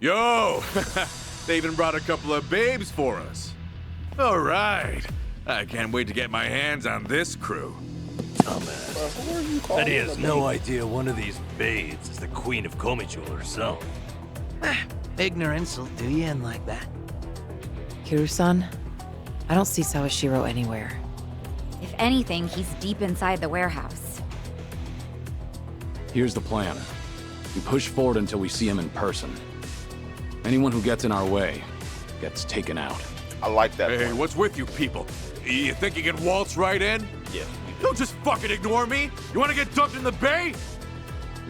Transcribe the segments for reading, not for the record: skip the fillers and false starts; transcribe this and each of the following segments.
Yo! They even brought a couple of babes for us. All right. I can't wait to get my hands on this crew. Dumbass. Who are you calling? Bet he has a no baby? idea one of these babes is the Queen of Komijul herself. Ignorance will do you in like that. Kiryu-san, I don't see Sawashiro anywhere. If anything, he's deep inside the warehouse. Here's the plan. We push forward until we see him in person. Anyone who gets in our way gets taken out. I like that. Hey, one. what's with you people? You think you can waltz right in? Yes, we do. Don't just fucking ignore me! You wanna get dumped in the bay?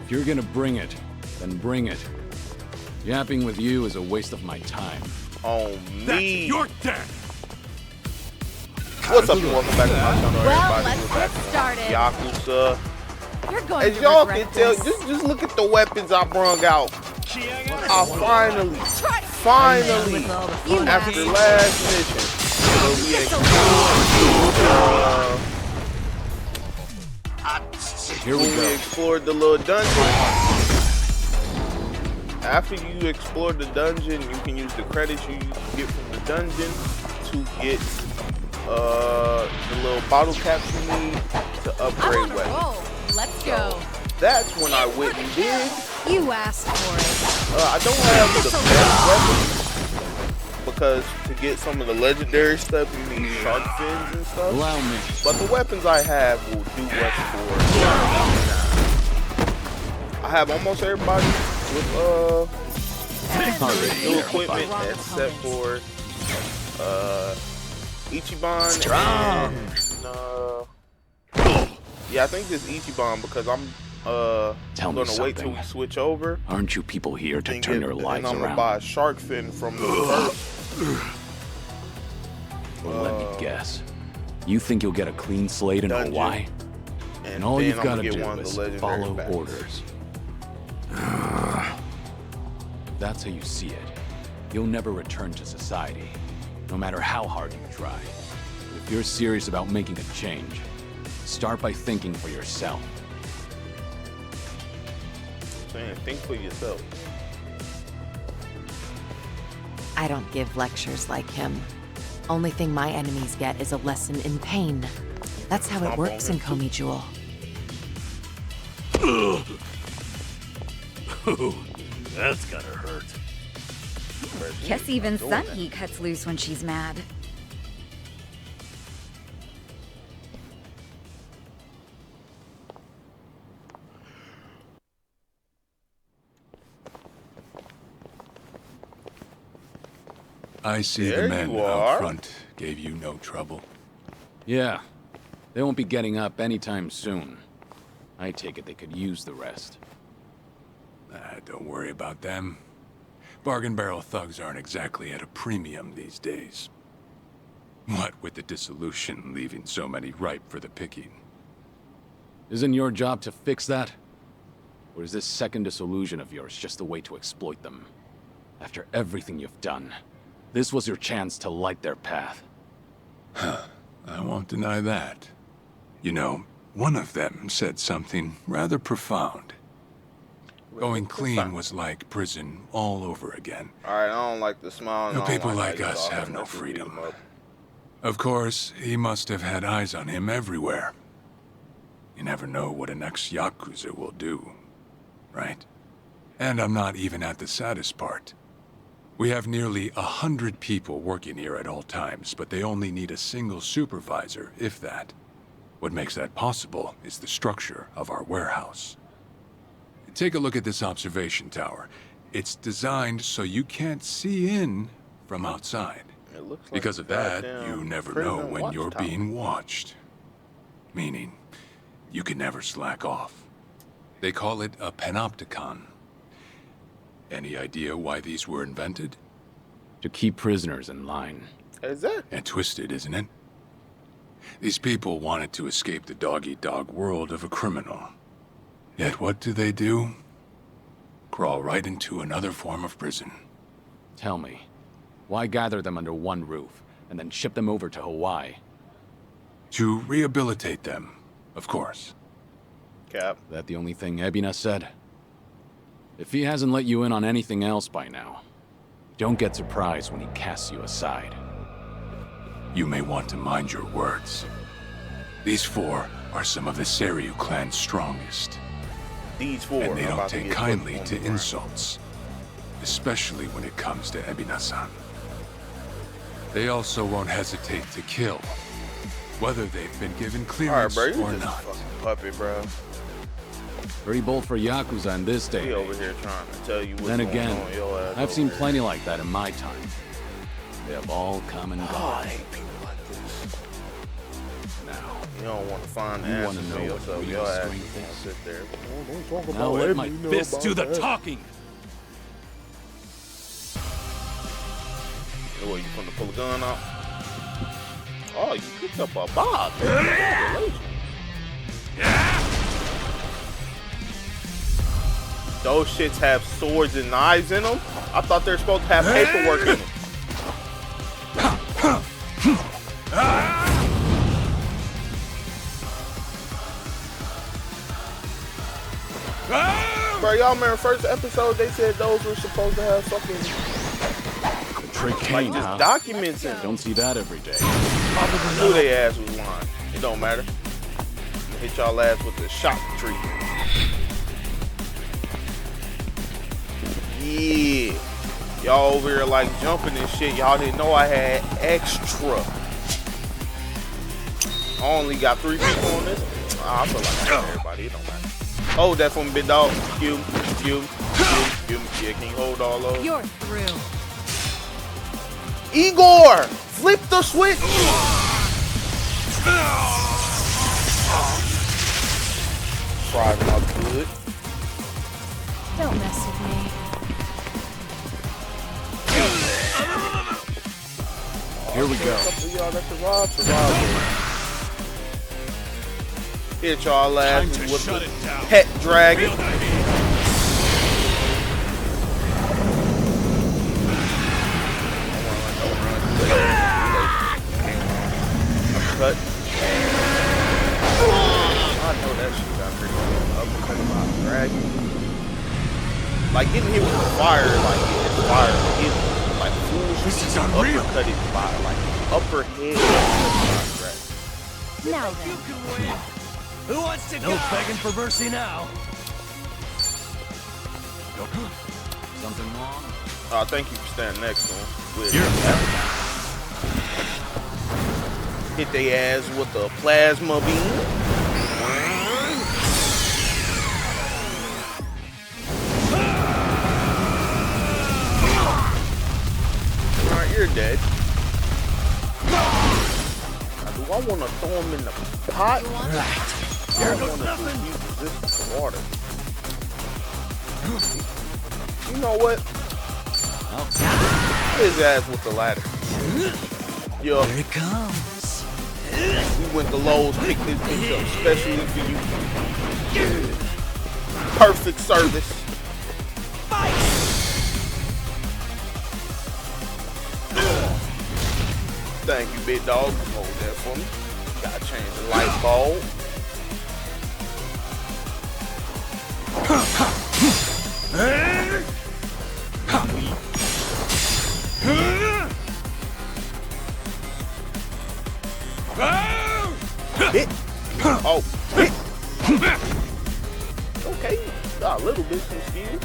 If you're gonna bring it, then bring it. Yapping with you is a waste of my time. On That's me. your death! What's up, and welcome back to my channel, Well, everybody. let's We're back get to started. Yakuza. You're going As to y'all can regret tell, this. just look at the weapons I brung out. I finally, You after the asked. last mission, we Here we go. explored the little dungeon. After you explore the dungeon, you can use the credits you get from the dungeon to get the little bottle caps you need to I'm upgrade on a weapons. roll. Let's go. That's when I went and did. You asked for it. I don't have the best weapons because to get some of the legendary stuff you need shark fins and stuff. Allow me. But the weapons I have will do what's for. I have almost everybody with new equipment except for Ichiban Strong. and yeah, I think this Ichiban because I'm Tell me gonna wait till something. we switch over. Aren't you people here to And turn get- your lives and I'm gonna around? buy a shark fin from the first Well, let me guess. You think you'll get a clean slate in dungeon, Hawaii? and And all then you've I'm got gonna to get do one of is the legendary follow bats. orders. If that's how you see it, you'll never return to society, no matter how hard you try. If you're serious about making a change, start by thinking for yourself. Man, think for yourself. I don't give lectures like him. Only thing my enemies get is a lesson in pain. That's how it Stomp works on in him, Komijul. That's gotta hurt. Guess even Sunhee cuts loose when she's mad. I see There the men you out are. front gave you no trouble. Yeah, they won't be getting up anytime soon. I take it they could use the rest. Don't worry about them. Bargain barrel thugs aren't exactly at a premium these days. What with the dissolution leaving so many ripe for the picking. Isn't your job to fix that? Or is this second disillusion of yours just a way to exploit them? After everything you've done, this was your chance to light their path. I won't deny that. You know, one of them said something rather profound. Going clean was like prison all over again. Alright, I don't like the smile. and No, I don't people how like you us talk. have no Let's beat freedom. him up. Of course, he must have had eyes on him everywhere. You never know what an ex-Yakuza will do, right? And I'm not even at the saddest part. We have nearly 100 people working here at all times, but they only need a single supervisor, if that. What makes that possible is the structure of our warehouse. Take a look at this observation tower. It's designed so you can't see in from outside. It looks like Because a of that, goddamn you never prison know when you're watchtower. being watched. Meaning, you can never slack off. They call it a panopticon. Any idea why these were invented? To keep prisoners in line. Is that? And twisted, isn't it? These people wanted to escape the dog-eat-dog world of a criminal. Yet what do? Crawl right into another form of prison. Tell me, why gather them under one roof and then ship them over to Hawaii? To rehabilitate them, of course. Cap. That the only thing Ebina said? If he hasn't let you in on anything else by now, don't get surprised when he casts you aside. You may want to mind your words. These four are some of the Seiryu clan's strongest, These four and they are don't about to take get kindly put on to the ground. insults, especially when it comes to Ebina-san. They also won't hesitate to kill, whether they've been given All right, clearance bro, you or just a not. fucking puppet, bro. Pretty bold for Yakuza in this day. He over here trying to tell you what's Then going again, on. Your ass I've over seen there. plenty like that in my time. They have all come and Oh, I gone. hate people like this. Now, You don't want to find the You wanna answers know for what yourself. real Your ass strength can't is? sit there. Oh, don't talk now about let it, my you know fists about do the that. talking. What, you finna pull a gun out? Oh, you picked up a bob. Congratulations. Those shits have swords and knives in them? I thought they're supposed to have paperwork in them. Bro, y'all remember first episode they said those were supposed to have fucking Trick like King, just huh? documents in them. Don't see that every day. I knew they ass was lying. It don't matter. Hit y'all ass with the shock tree. Yeah. Y'all over here like jumping and shit. Y'all didn't know I had extra. I only got 3 people on this. I feel like I got everybody. It don't matter. Hold that for me, big dog. You. Yeah, can you hold all those? You're through. Igor! Flip the switch! Fried them up good. Don't mess with me. Here we go. Couple of y'all that survived. Hit y'all asses with the pet dragon. Cut. I know that shit got pretty uppercut by a dragon. Like getting hit with the fire, like getting fire, getting like foolish. This is unreal. Uppercut it by like upper head. Now then. Who wants to No begging for mercy now. Something wrong? Thank you for standing next to him. With hit they ass with the plasma beam. Alright, you're dead. Now, do I want to throw him in the pot? Here goes nothing. Use this water. You know what? Hit his ass with the ladder. Yo, Here it comes. we went to Lowe's, picked this bitch up specially for you. Perfect service. Thank you, big dog. Hold that for me. Gotta change the light bulb. Hit. Oh, hit. Okay, got a little bit some skill.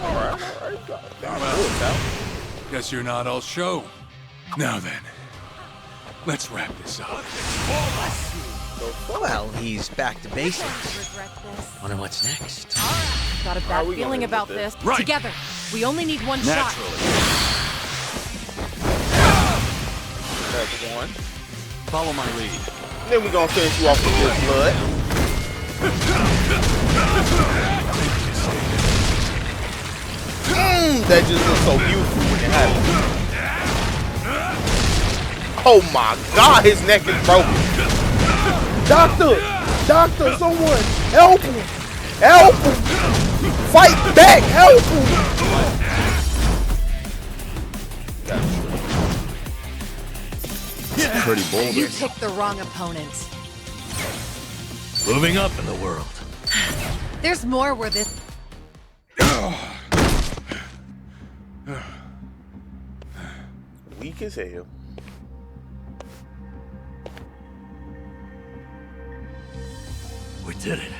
Alright. Guess you're not all show. Now then, let's wrap this up. Well, he's back to basics. Regret this. Wonder what's next. Got a How are bad we gonna feeling end about this? this. Right. Together. We only need one shot. Naturally. That's one. Follow my lead. Then we're gonna finish you off with this blood. That just looks so beautiful when it happens. Oh my god, his neck is broken. Doctor, someone, help him. Help him. Fight back, help him. Pretty bold. You picked the wrong opponent. Moving up in the world. There's more where this. Weak as hell. We did it.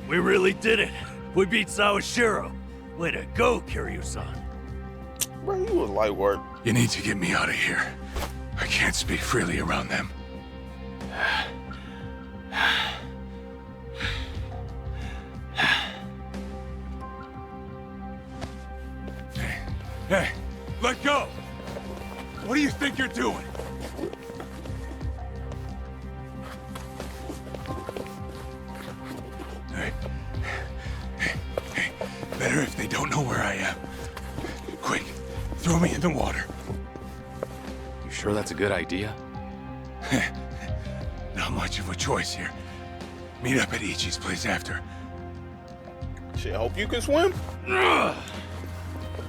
We really did it. We beat Sawashiro. Way to go, Kiryu-san. Bro, you was light work. You need to get me out of here. I can't speak freely around them. Hey, let go! What do you think you're doing? Hey, better if they don't know where I am. Quick, throw me in the water. You sure that's a good idea? Not much of a choice here. Meet up at Ichi's place after. Shit, hope you can swim.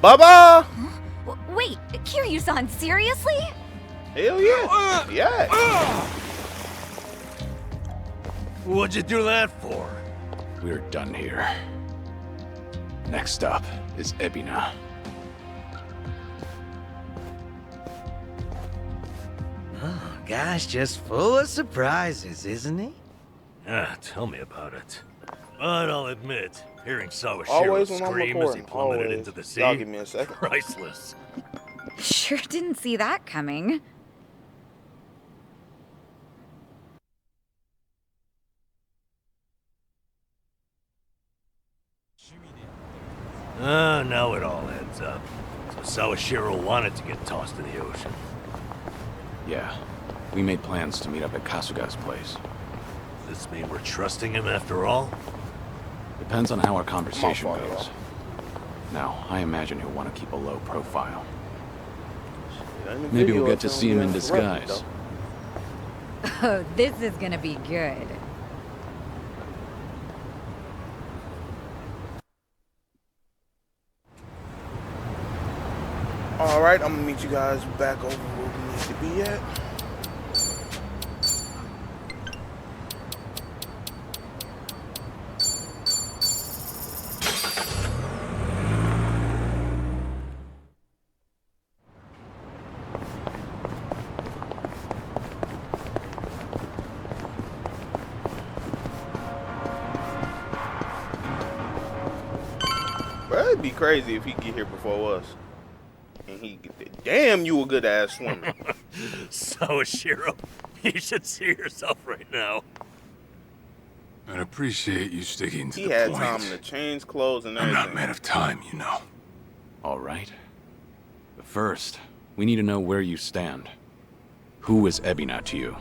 Bye-bye! Wait, Kiryu-san, seriously? Hell yeah. Yeah. What'd you do that for? We're done here. Next up is Ebina. Oh, guy's just full of surprises, isn't he? Ah, tell me about it. But I'll admit, hearing Sawashiro Always when I'm scream as he recording. plummeted Always. into the sea, Y'all give me a second. priceless. Sure didn't see that coming. Now it all adds up. So Sawashiro wanted to get tossed in the ocean. Yeah, we made plans to meet up at Kasuga's place. Does this mean we're trusting him after all? Depends on how our conversation My fault, goes. Now, I imagine he'll want to keep a low profile. Maybe we'll get to see him in disguise. Oh, this is gonna be good. Alright, I'm gonna meet you guys back over where we need to be at. Bro, it'd be crazy if he get here before us. And he get there. Damn, you a good ass swimmer. Sawashiro, you should see yourself right now. I'd appreciate you sticking to He the had point. time to change clothes and I'm everything. not men of time, you know. All right. But first, we need to know where you stand. Who is Ebina to you?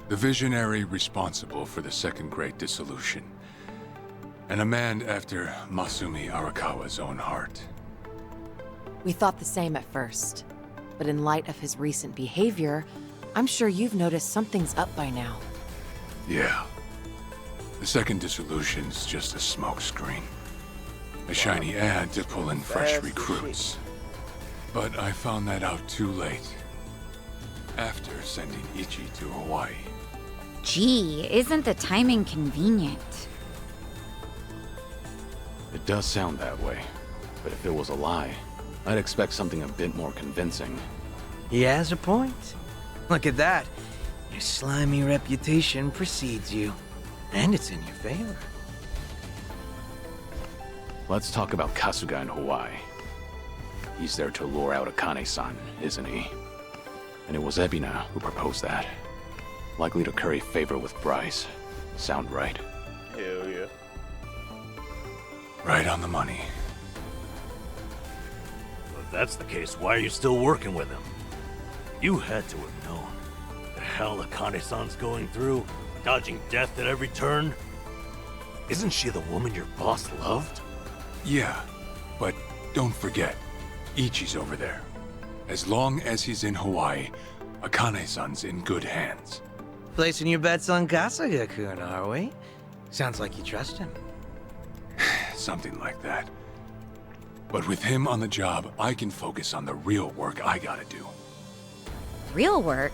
The visionary responsible for the Second Great Dissolution. And a man after Masumi Arakawa's own heart. We thought the same at first. But in light of his recent behavior, I'm sure you've noticed something's up by now. Yeah. The Second Dissolution's just a smokescreen. A shiny ad to pull in fresh Fast as recruits. But I found that out too late. After sending Ichi to Hawaii. Gee, isn't the timing convenient? It does sound that way. But if it was a lie, I'd expect something a bit more convincing. He has a point. Look at that. Your slimy reputation precedes you. And it's in your favor. Let's talk about Kasuga in Hawaii. He's there to lure out Akane-san, isn't he? And it was Ebina who proposed that. Likely to curry favor with Bryce. Sound right? Hell yeah. Right on the money. Well, if that's the case, why are you still working with him? You had to have known. The hell Akane-san's going through, dodging death at every turn. Isn't she the woman your boss loved? Yeah, but don't forget, Ichi's over there. As long as he's in Hawaii, Akane-san's in good hands. Placing your bets on Kasuga-kun, are we? Sounds like you trust him. Something like that. But with him on the job, I can focus on the real work I gotta do. real work.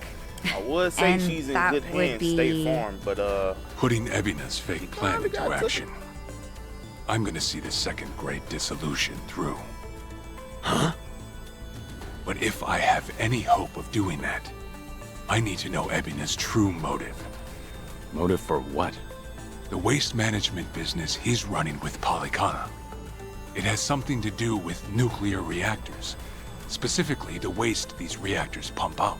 I would say And she's in that good would hands, be- State Farm, but Putting Ebina's fake plan kinda into got took action. I'm gonna see the second great dissolution through. Huh? But if I have any hope of doing that, I need to know Ebina's true motive. Motive for what? The waste management business he's running with Polycana. It has something to do with nuclear reactors. Specifically, the waste these reactors pump out.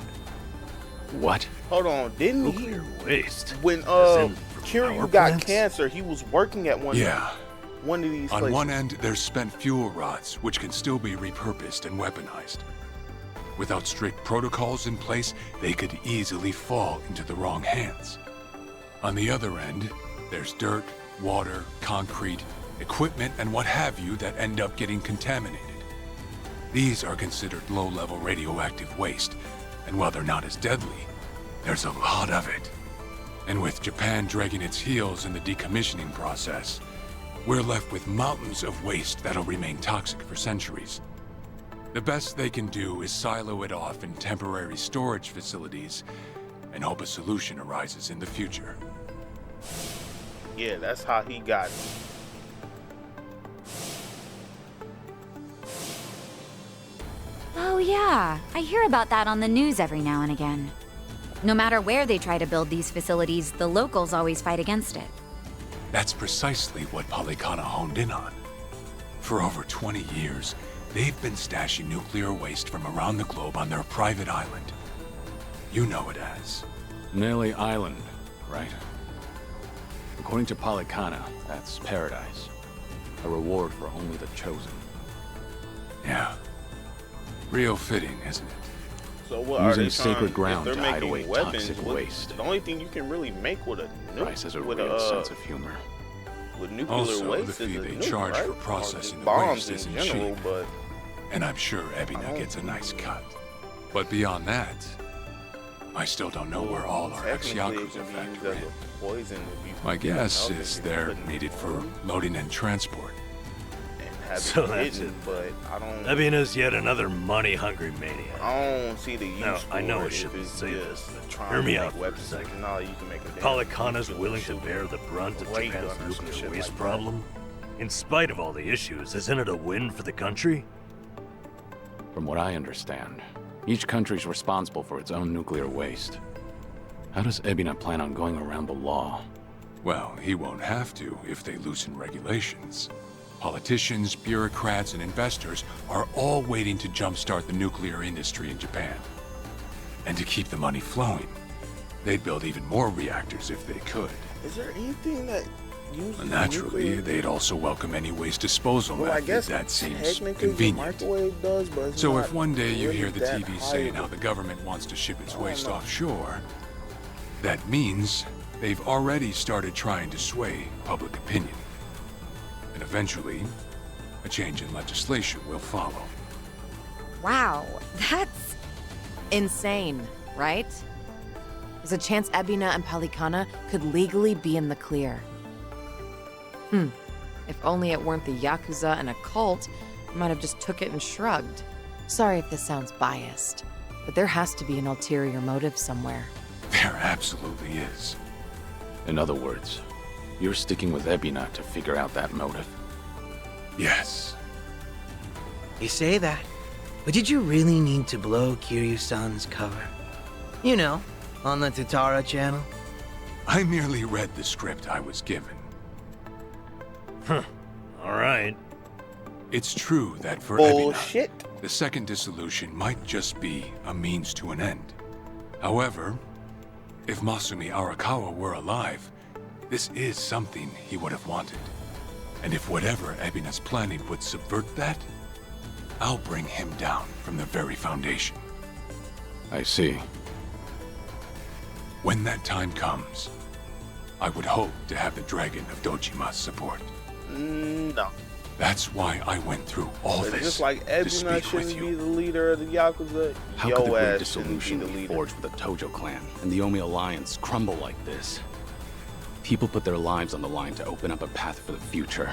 What? hold on, didn't Nuclear waste. when As in from Kiryu power got plants? cancer, he was working at one Yeah. one of these On places. one end, there's spent fuel rods, which can still be repurposed and weaponized. Without strict protocols in place, they could easily fall into the wrong hands. On the other end, there's dirt, water, concrete, equipment, and what have you that end up getting contaminated. These are considered low-level radioactive waste, and while they're not as deadly, there's a lot of it. And with Japan dragging its heels in the decommissioning process, we're left with mountains of waste that'll remain toxic for centuries. The best they can do is silo it off in temporary storage facilities and hope a solution arises in the future. Yeah, that's how he got it. Oh yeah, I hear about that on the news every now and again. No matter where they try to build these facilities, the locals always fight against it. That's precisely what Polycana honed in on. For over 20 years, they've been stashing nuclear waste from around the globe on their private island. You know it as. Nelly Island, right? According to Polycana, that's paradise. A reward for only the chosen. Yeah. Real fitting, isn't it? So what Using are they sacred trying, ground if to they're hide making away weapons, toxic what- waste. The only thing you can really make with a Bryce has a with real sense of humor. with nuclear Also, waste the fee is a they nuke, charge right? for Or processing the bombs waste in isn't general, cheap. but And I'm sure I Ebina don't gets a nice think- cut. But beyond that, I still don't know where all our technically it ex-Yakuza can be used factor as in. a poison if you My guess melt it, is you they're put it in needed for food loading and transport. and have So it that's hidden, it. but I don't. Ebina's yet another money-hungry maniac. I don't see the use Now, for I know I it if shouldn't it's say just this, but trying hear me to out make for a weapons. second. No, you can make a damn Polycana's nuclear willing to shooter. bear the brunt of Ray Japan's gun or some nuclear shit waste like that. problem? In spite of all the issues, isn't it a win for the country? From what I understand, each country's responsible for its own nuclear waste. How does Ebina plan on going around the law? Well, he won't have to if they loosen regulations. Politicians, bureaucrats, and investors are all waiting to jumpstart the nuclear industry in Japan. And to keep the money flowing, they'd build even more reactors if they could. Is there anything that uses Naturally, nuclear? they'd also welcome any waste disposal Well, I method guess that seems technically the convenient. microwave does, but it's So not if one day you really hear the that TV high saying of how a- the government wants to ship its I don't waste know. offshore, that means they've already started trying to sway public opinion. And eventually, a change in legislation will follow. Wow, that's Insane, right? There's a chance Ebina and Polycana could legally be in the clear. If only it weren't the Yakuza and a cult, I might have just took it and shrugged. Sorry if this sounds biased, but there has to be an ulterior motive somewhere. There absolutely is. In other words, you're sticking with Ebina to figure out that motive. Yes. You say that, but did you really need to blow Kiryu-san's cover? You know, on the Tatara channel? I merely read the script I was given. All right. It's true that for Ebina, Bullshit. the second dissolution might just be a means to an end. However, if Masumi Arakawa were alive, this is something he would have wanted. And if whatever Ebina's planning would subvert that, I'll bring him down from the very foundation. I see. When that time comes, I would hope to have the Dragon of Dojima's support. No. That's why I went through all But this just like to Ebina speak with shouldn't be you. the leader of the Yakuza, How could the yo Great ass shouldn't be Dissolution the be leader. forged with the Tojo clan and the Omi Alliance crumble like this? People put their lives on the line to open up a path for the future.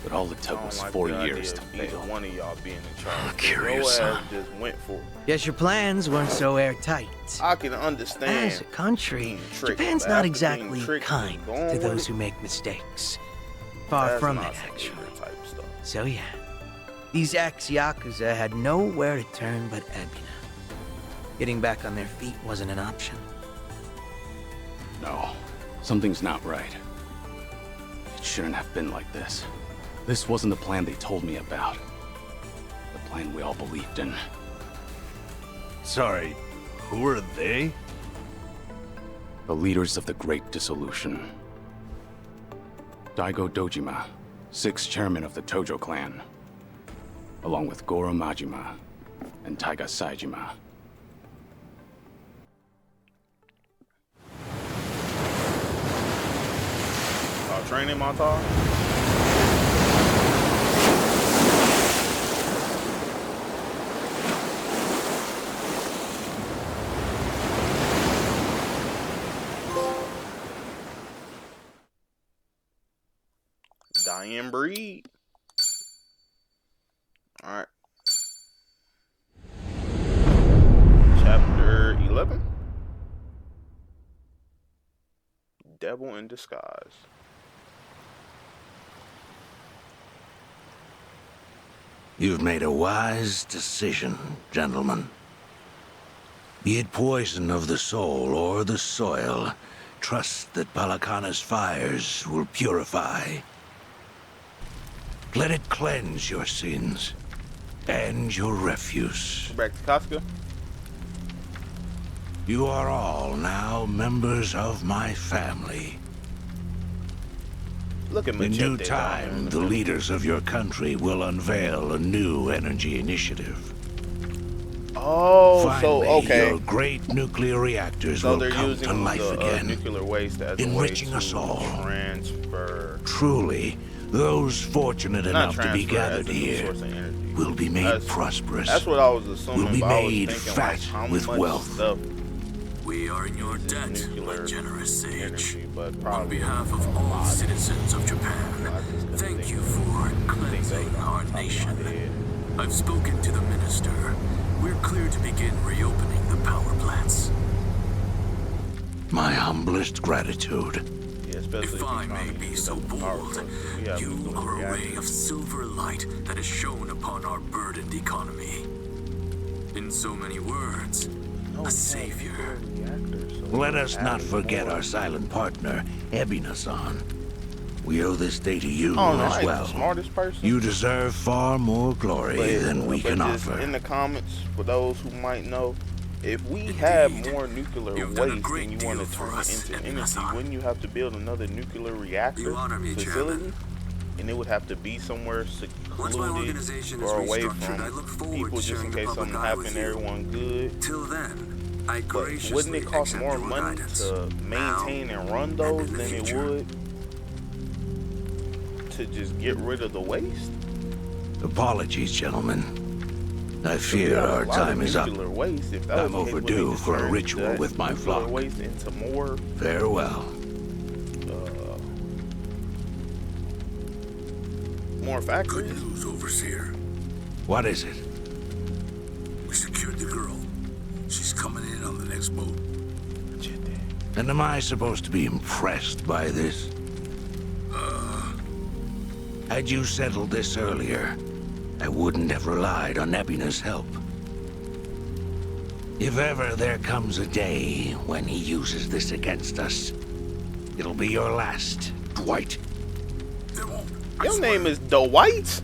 But all it I took don't was like 4 the years idea to of either fail. one of y'all being in charge. Curious, Your huh? ass just went for it. Guess your plans weren't so airtight. I can understand. As a country, being tricked, Japan's but not after exactly being tricked kind and going to with those it, who make mistakes. Far that's from not it, some actually. ignorant type stuff. So yeah, these ex-Yakuza had nowhere to turn but Ebina. Getting back on their feet wasn't an option. No, something's not right. It shouldn't have been like this. This wasn't the plan they told me about. The plan we all believed in. Sorry, who are they? The leaders of the Great Dissolution. Daigo Dojima, 6th chairman of the Tojo clan, along with Goro Majima and Taiga Saejima. Training montage? Diane Breed. Alright. Chapter 11. Devil in Disguise. You've made a wise decision, gentlemen. Be it poison of the soul or the soil, trust that Palakana's fires will purify. Let it cleanse your sins and your refuse. Back to Casca. You are all now members of my family. Look at In Machete due down time, in the middle. leaders of your country will unveil a new energy initiative. Oh, Finally, so okay. your great nuclear reactors So will they're come using to life the again. nuclear waste as enriching a way us to all. transfer. Truly, those fortunate Not enough to transfer be gathered as a new here source of energy. will be made That's- prosperous. That's what I was assuming. Will be but I was made thinking, fat like, how with much wealth. Stuff We are in your is debt, my nuclear generous sage. energy, but On probably behalf of a all lot. citizens of Japan, I just couldn't thank think you of- for think of cleansing it off our the top of my nation. head. I've spoken to the minister. We're clear to begin reopening the power plants. My humblest gratitude. Yeah, especially If I you're may trying to be use so it as a power bold, source. We have you nuclear are a ray reactors. of silver light that is shone upon our burdened economy. In so many words, No, we a have savior. nuclear reactors, so Let we're us not adding forget more. our silent partner, Ebina-san. We owe this day to you I don't know, I as ain't well. the smartest person. You deserve far more glory than we can just offer. in the comments, for those who might know, if we Indeed. have more nuclear You've done a waste great and you want deal to for turn it us, into Ebina-san. energy, wouldn't you have to build another nuclear reactor You honor me, facility? Chairman. And it would have to be somewhere Once my secluded organization is or away restructured, I from look forward people to just in sharing the case public something eye happened with to you. everyone good. Till then, I But graciously wouldn't it cost accept more your money guidance. to maintain Now and run and those in the than it future. would to just get rid of the waste? Apologies, gentlemen. I We fear have a our lot of time is up. nuclear waste. If that I'm was the case, wouldn't overdue they just for a turn ritual that with my nuclear flock. waste into more Farewell. more Good factories? news, Overseer. What is it? We secured the girl. She's coming in on the next boat. And am I supposed to be impressed by this? Had you settled this earlier, I wouldn't have relied on Ebina's help. If ever there comes a day when he uses this against us, it'll be your last, Dwight. There won't. I Your swear. name is Dwight?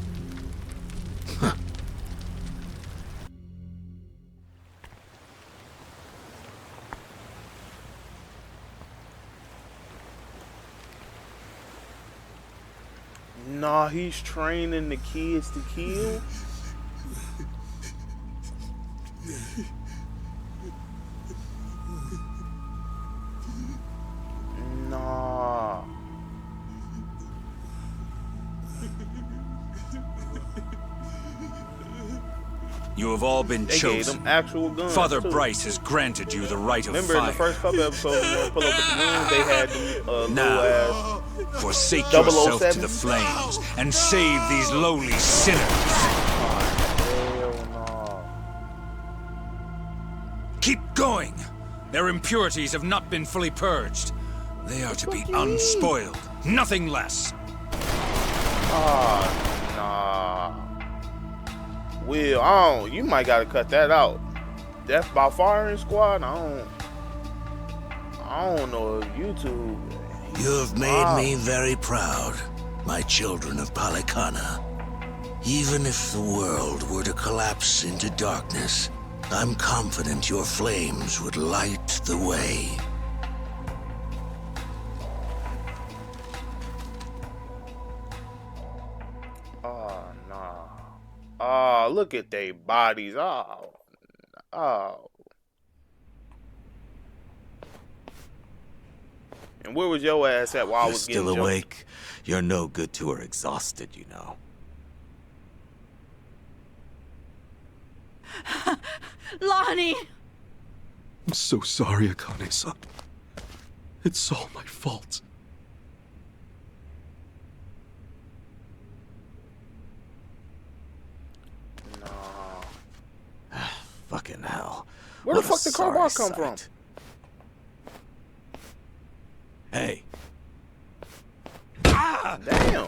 Nah, he's training the kids to kill. Nah. You have all been They gave chosen. them actual guns. Father too. Bryce has granted you the right of Remember in fire. the first couple episodes when they pull up with the moon, they had them little Now, ass Forsake yourself to 007? the flames and save these lowly sinners. Hell no. Keep going. Their impurities have not been fully purged. They are to be unspoiled, nothing less. Nah. Will, you might gotta cut that out. Death by Firing Squad, I don't know if YouTube. You have made me very proud, my children of Palikana. Even if the world were to collapse into darkness, I'm confident your flames would light the way. Oh, nah. Oh, look at they bodies. Oh. And where was your ass at while I You're was getting still jumped? awake? You're no good to her exhausted, you know. Lonnie! I'm so sorry, Akane-san. It's all my fault. Fucking hell. Where the What a fuck did Carbar sorry come from? sight. Hey, Damn.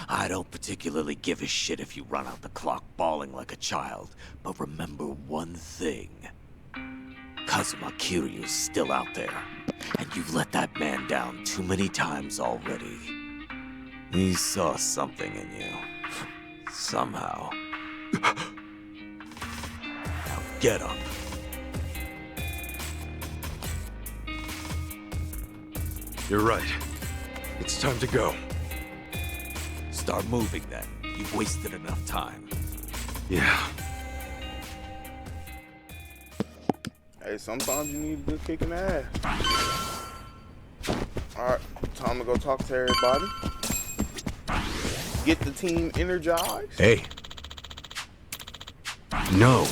I don't particularly give a shit if you run out the clock bawling like a child, but remember one thing. Kazuma Kiryu's still out there, and you've let that man down too many times already. He saw something in you. Somehow. Now get up. You're right. It's time to go. Start moving then. You've wasted enough time. Yeah. Hey, sometimes you need a good kick in the ass. Alright, time to go talk to everybody. Get the team energized. Hey. No.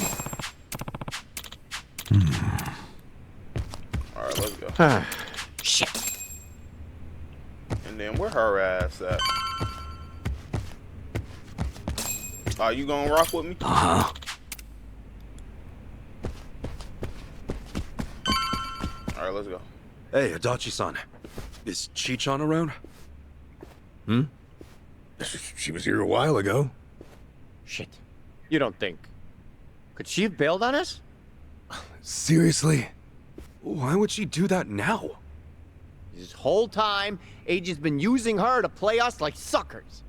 Alright, let's go. Shit. And then where her ass at? Are you gonna rock with me? Uh-huh. Alright, let's go. Hey, Adachi-san. Is Chichan around? She was here a while ago. Shit. You don't think... Could she have bailed on us? Seriously? Why would she do that now? This whole time, Age's been using her to play us like suckers.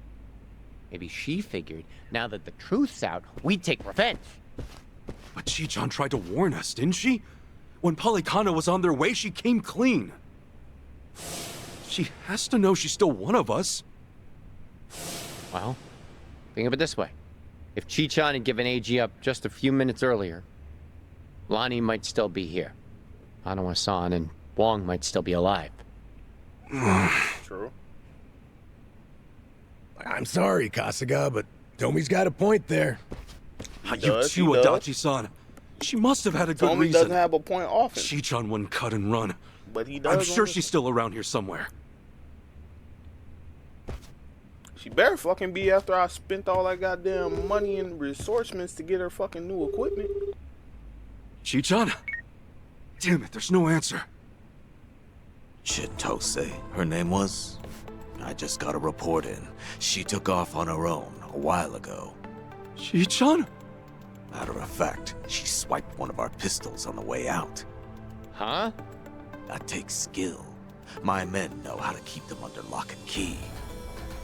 Maybe she figured, now that the truth's out, we'd take revenge. But Chichan tried to warn us, didn't she? When Polycana was on their way, she came clean. She has to know she's still one of us. Well, think of it this way. If Chichan had given AG up just a few minutes earlier, Lonnie might still be here. Hanawa-san and Wong might still be alive. True. I'm sorry, Kasuga, but Tomi's got a point there. You does, too, he does. Adachi-san. She must have had a good Tommy reason. doesn't have a point often, Chichan wouldn't cut and run. but he does. I'm on sure this- she's still around here somewhere. She better fucking be after I spent all that goddamn money and resourcements to get her fucking new equipment. Chichan? Damn it, there's no answer. Chitose, her name was? I just got a report in. She took off on her own a while ago. Chichan? Matter of fact, she swiped one of our pistols on the way out. Huh? That takes skill. My men know how to keep them under lock and key.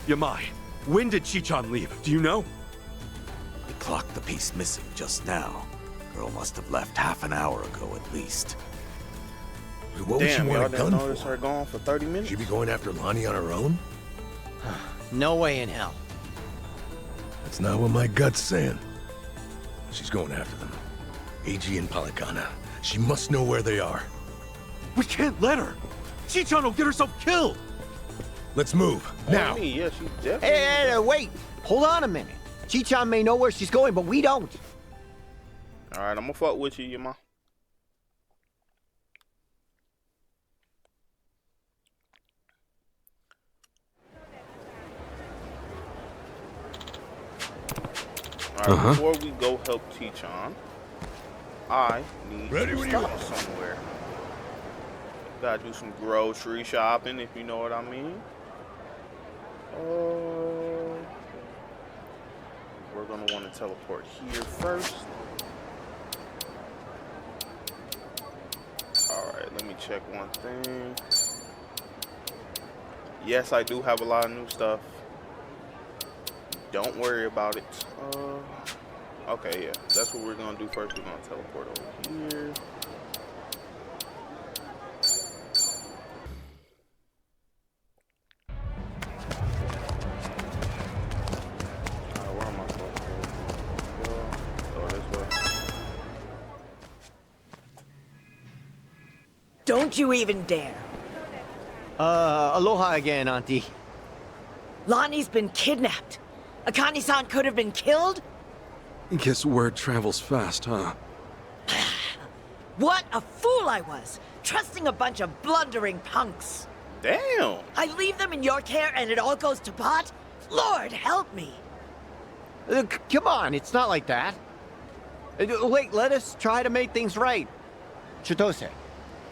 Yamai, when did Chichan leave? Do you know? We clocked the piece missing just now. Girl must have left half an hour ago at least. What would she Damn, y'all want a didn't gun notice for? her gone for 30 minutes? She be going after Lonnie on her own? No way in hell. That's not what my gut's saying. She's going after them. AG and Polycana. She must know where they are. We can't let her! Chichan will get herself killed! Let's move, now! Me, yeah, she definitely. Hey, wait! Hold on a minute. Chichan may know where she's going, but we don't. Alright, I'm gonna fuck with you, Yama. Alright, before we go help Chichon, I need to stop somewhere. Gotta do some grocery shopping, if you know what I mean. We're gonna want to teleport here first. Alright, let me check one thing. Yes, I do have a lot of new stuff. Don't worry about it. Okay, yeah, that's what we're gonna do first. We're gonna teleport over here. Alright, where am I supposed to go? Oh, this way. Don't you even dare. Aloha again, Auntie. Lonnie's been kidnapped. Akane-san could have been killed? Guess word travels fast, huh? What a fool I was, trusting a bunch of blundering punks. Damn. I leave them in your care and it all goes to pot? Lord, help me. Come on, it's not like that. Wait, let us try to make things right. Chitose,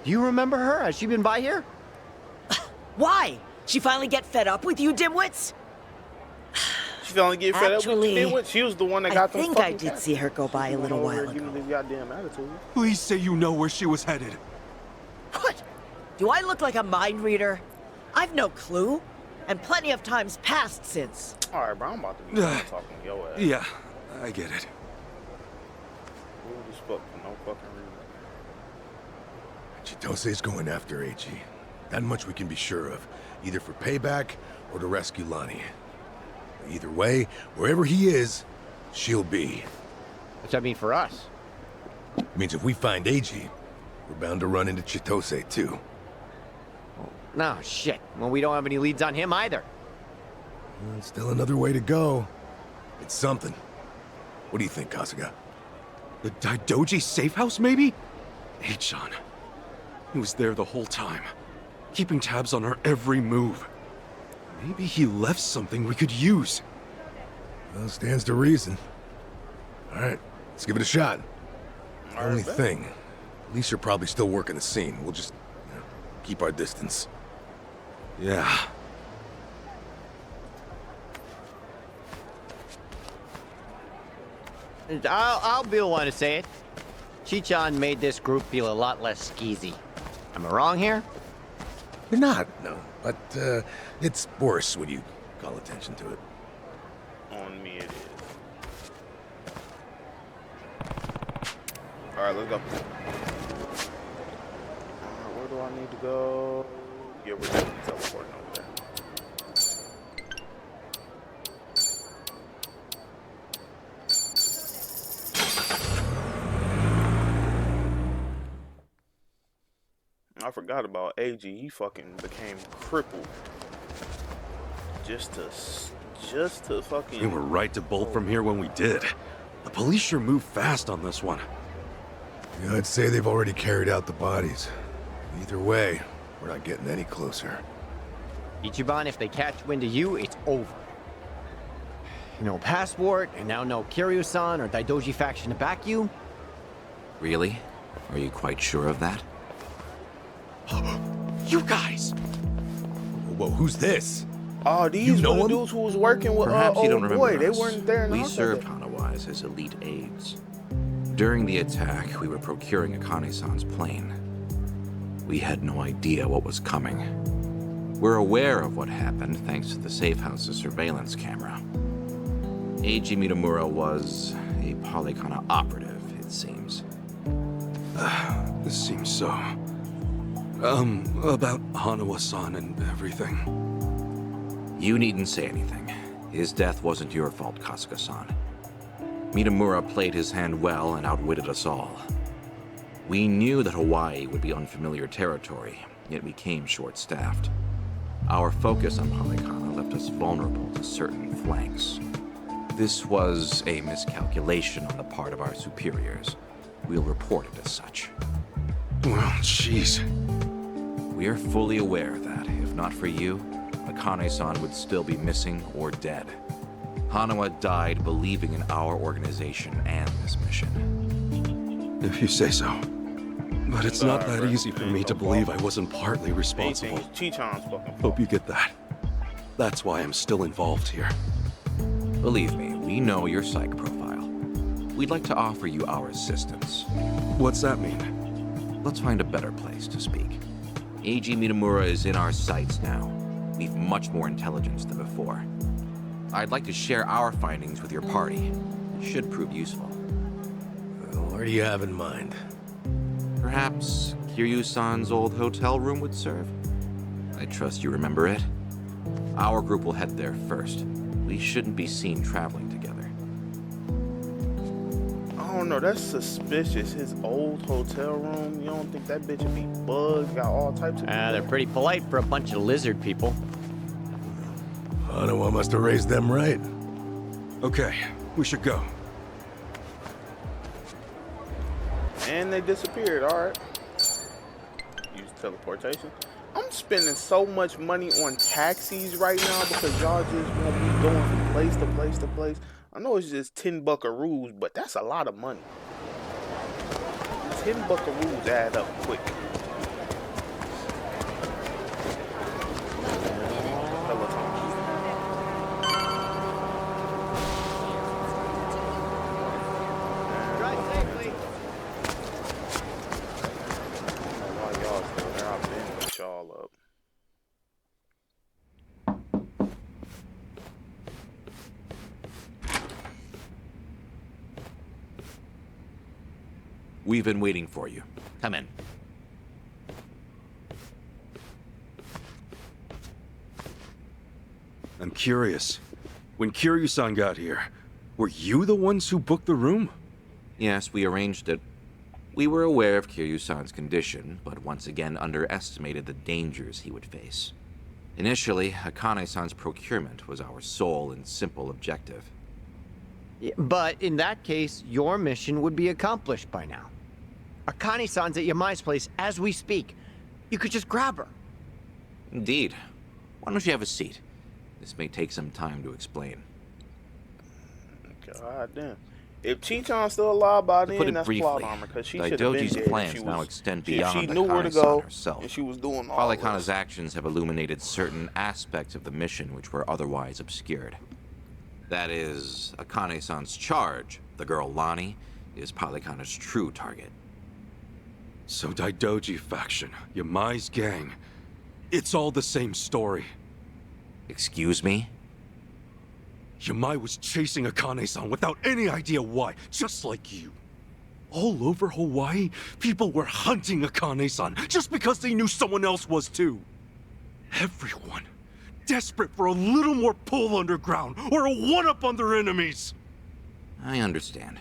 do you remember her? Has she been by here? Why? She finally get fed up with you dimwits? She finally get fed up with you. She was the one that got them I think I did see her go by a little while ago. Give me this goddamn attitude. Please say you know where she was headed. What? Do I look like a mind reader? I've no clue. And plenty of times passed since. Alright, bro, I'm about to be talking to your ass. Yeah, I get it. Who just fuck for no fucking reason? Chitose's going after AG. That much we can be sure of. Either for payback or to rescue Lonnie. Either way, wherever he is, she'll be. What's that mean for us? It means if we find AG, we're bound to run into Chitose too. No, shit. Well, we don't have any leads on him either. Still another way to go. It's something. What do you think, Kasuga? The Daidoji safe house, maybe? Achan. He was there the whole time, keeping tabs on our every move. Maybe he left something we could use. Well, stands to reason. All right, let's give it a shot. Only thing, Lisa probably still working the scene. We'll just keep our distance. Yeah. I'll be the one to say it. Chichon made this group feel a lot less skeezy. Am I wrong here? You're not, no. But it's worse when you call attention to it. On me it is. Alright, let's go. Where do I need to go? Yeah, we're definitely teleporting over there. I forgot about AG. He fucking became crippled. Just to fucking... We were right to bolt from here when we did. The police sure moved fast on this one. Yeah, I'd say they've already carried out the bodies. Either way, we're not getting any closer. Ichiban, if they catch wind of you, it's over. No passport, and now no Kiryu-san or Daidoji faction to back you. Really? Are you quite sure of that? You guys! Whoa, who's this? Oh, these were the dudes who was working with Perhaps you don't remember boy. They us. weren't there. We served Hanawise as elite aides. During the attack, we were procuring Akane-san's plane. We had no idea what was coming. We're aware of what happened thanks to the safe house's surveillance camera. Eiji Mitamura was a Polycana operative, it seems. This seems so... about Hanawa-san and everything. You needn't say anything. His death wasn't your fault, Kasuga-san. Mitamura played his hand well and outwitted us all. We knew that Hawaii would be unfamiliar territory, yet we came short-staffed. Our focus on Polycana left us vulnerable to certain flanks. This was a miscalculation on the part of our superiors. We'll report it as such. Well, jeez. We are fully aware that, if not for you, Akane-san would still be missing or dead. Hanawa died believing in our organization and this mission. If you say so. But it's not that easy for me to believe I wasn't partly responsible. Chi-Chan's fucking Hope you get that. That's why I'm still involved here. Believe me, we know your psych profile. We'd like to offer you our assistance. What's that mean? Let's find a better place to speak. AG Mitamura is in our sights now. We've much more intelligence than before. I'd like to share our findings with your party. It should prove useful. What do you have in mind? Perhaps Kiryu-san's old hotel room would serve? I trust you remember it. Our group will head there first. We shouldn't be seen traveling together. I don't know, that's suspicious. His old hotel room, you don't think that bitch would be bugged? Got all types of They're pretty polite for a bunch of lizard people. Hanawa must have raised them right. Okay, we should go. And they disappeared, alright. Use teleportation. I'm spending so much money on taxis right now because y'all just won't be going from place to place to place. I know it's just 10 buckaroos, but that's a lot of money. 10 buckaroos add up quick. We've been waiting for you. Come in. I'm curious. When Kiryu-san got here, were you the ones who booked the room? Yes, we arranged it. We were aware of Kiryu-san's condition, but once again underestimated the dangers he would face. Initially, Akane-san's procurement was our sole and simple objective. But in that case, your mission would be accomplished by now. Akane-san's at Yamai's place as we speak. You could just grab her. Indeed. Why don't you have a seat? This may take some time to explain. God damn. If Chi-Chan's still alive by then, that's plot armor, because she should have been Daidoji's dead. plans now extend beyond she knew where to Akane-san go, herself. and she was doing all Palikana's actions have illuminated certain aspects of the mission which were otherwise obscured. That is, Akane-san's charge, the girl Lani, is Palikana's true target. So Daidoji faction, Yamai's gang, it's all the same story. Excuse me? Yamai was chasing Akane-san without any idea why, just like you. All over Hawaii, people were hunting Akane-san just because they knew someone else was too. Everyone, desperate for a little more pull underground or a one-up on their enemies. I understand.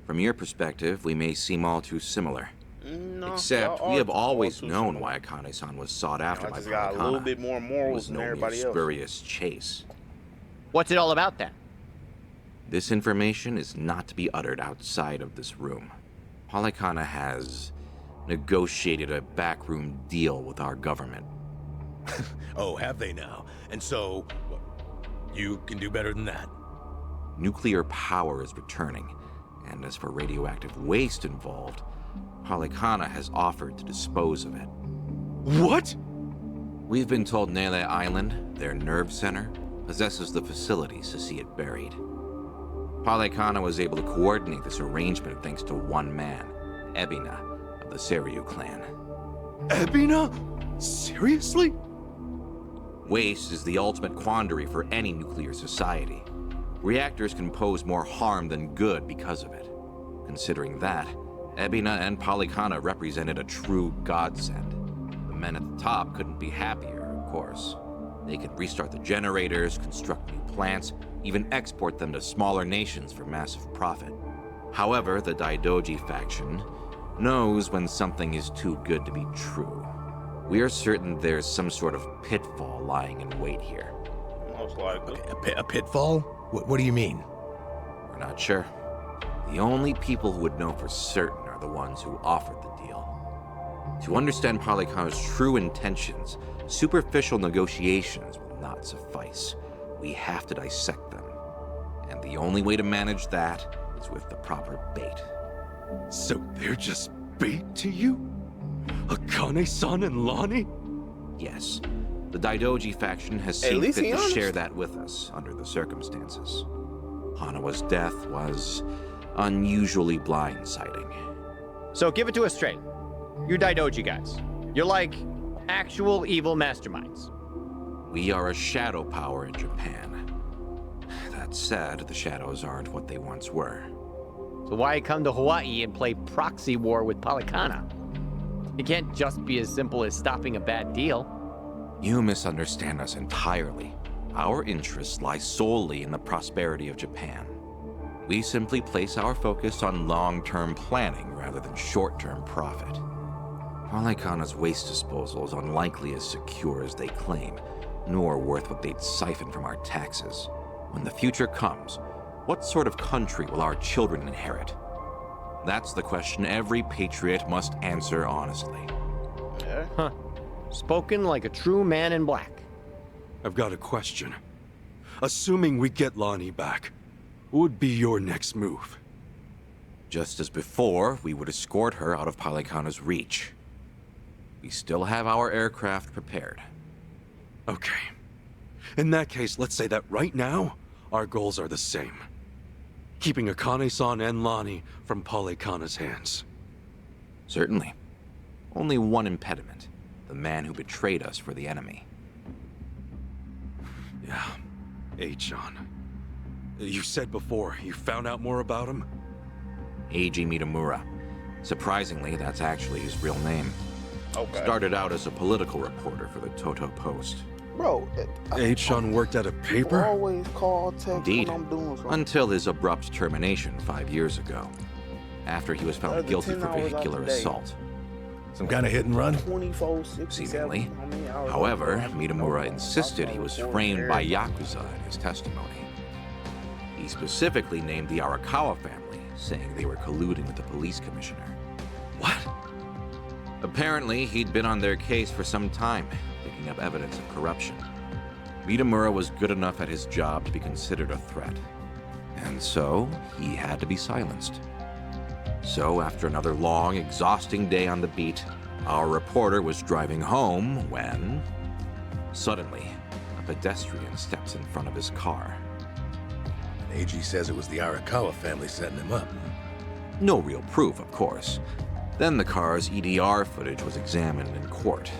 From your perspective, we may seem all too similar. No, Except, we have always known why Akane-san was sought after by just got a little bit more morals than than everybody else. spurious chase. What's it all about then? This information is not to be uttered outside of this room. Palikana has negotiated a backroom deal with our government. Oh, have they now? And so, you can do better than that? Nuclear power is returning, and as for radioactive waste involved, Palikana has offered to dispose of it. What? We've been told Nele Island, their nerve center, possesses the facilities to see it buried. Palikana was able to coordinate this arrangement thanks to one man, Ebina, of the Seiryu clan. Ebina? Seriously? Waste is the ultimate quandary for any nuclear society. Reactors can pose more harm than good because of it. Considering that, Ebina and Palikana represented a true godsend. The men at the top couldn't be happier, of course. They could restart the generators, construct new plants, even export them to smaller nations for massive profit. However, the Daidoji faction knows when something is too good to be true. We are certain there's some sort of pitfall lying in wait here. Most likely. Okay, a pitfall? What do you mean? We're not sure. The only people who would know for certain are the ones who offered the deal. To understand Palikana's true intentions, superficial negotiations will not suffice. We have to dissect them. And the only way to manage that is with the proper bait. So they're just bait to you? Akane-san and Lonnie? Yes. The Daidoji faction has At seen least fit he to honest. share that with us under the circumstances. Hanawa's death was unusually blindsiding. So give it to us straight. You Daidoji guys. You're like actual evil masterminds. We are a shadow power in Japan. That said, the shadows aren't what they once were. So why come to Hawaii and play proxy war with Palikana? It can't just be as simple as stopping a bad deal. You misunderstand us entirely. Our interests lie solely in the prosperity of Japan. We simply place our focus on long-term planning rather than short-term profit. Palikana's waste disposal is unlikely as secure as they claim, nor worth what they'd siphon from our taxes. When the future comes, what sort of country will our children inherit? That's the question every patriot must answer honestly. Yeah. Huh. Spoken like a true man in black. I've got a question. Assuming we get Lonnie back, what would be your next move? Just as before, we would escort her out of Palikana's reach. We still have our aircraft prepared. Okay. In that case, let's say that right now, our goals are the same. Keeping Akane-san and Lonnie from Palikana's hands. Certainly. Only one impediment. The man who betrayed us for the enemy. Yeah. Eichan. You said before, you found out more about him? Eiji Mitamura. Surprisingly, that's actually his real name. Okay. Started out as a political reporter for the Toto Post. Bro, Eichan worked at a you paper? always call, text Indeed. when I'm doing something. Until his abrupt termination 5 years ago. After he was found Other guilty 10 for hours out vehicular the day. assault. Some kind of hit and run? 24, 67. Seemingly. How many hours However, out the day? Mitamura insisted he was framed by Yakuza in his testimony. He specifically named the Arakawa family, saying they were colluding with the police commissioner. What? Apparently, he'd been on their case for some time, picking up evidence of corruption. Mitamura was good enough at his job to be considered a threat. And so, he had to be silenced. So, after another long, exhausting day on the beat, our reporter was driving home when... Suddenly, a pedestrian steps in front of his car. And AG says it was the Arakawa family setting him up. No real proof, of course. Then the car's EDR footage was examined in court.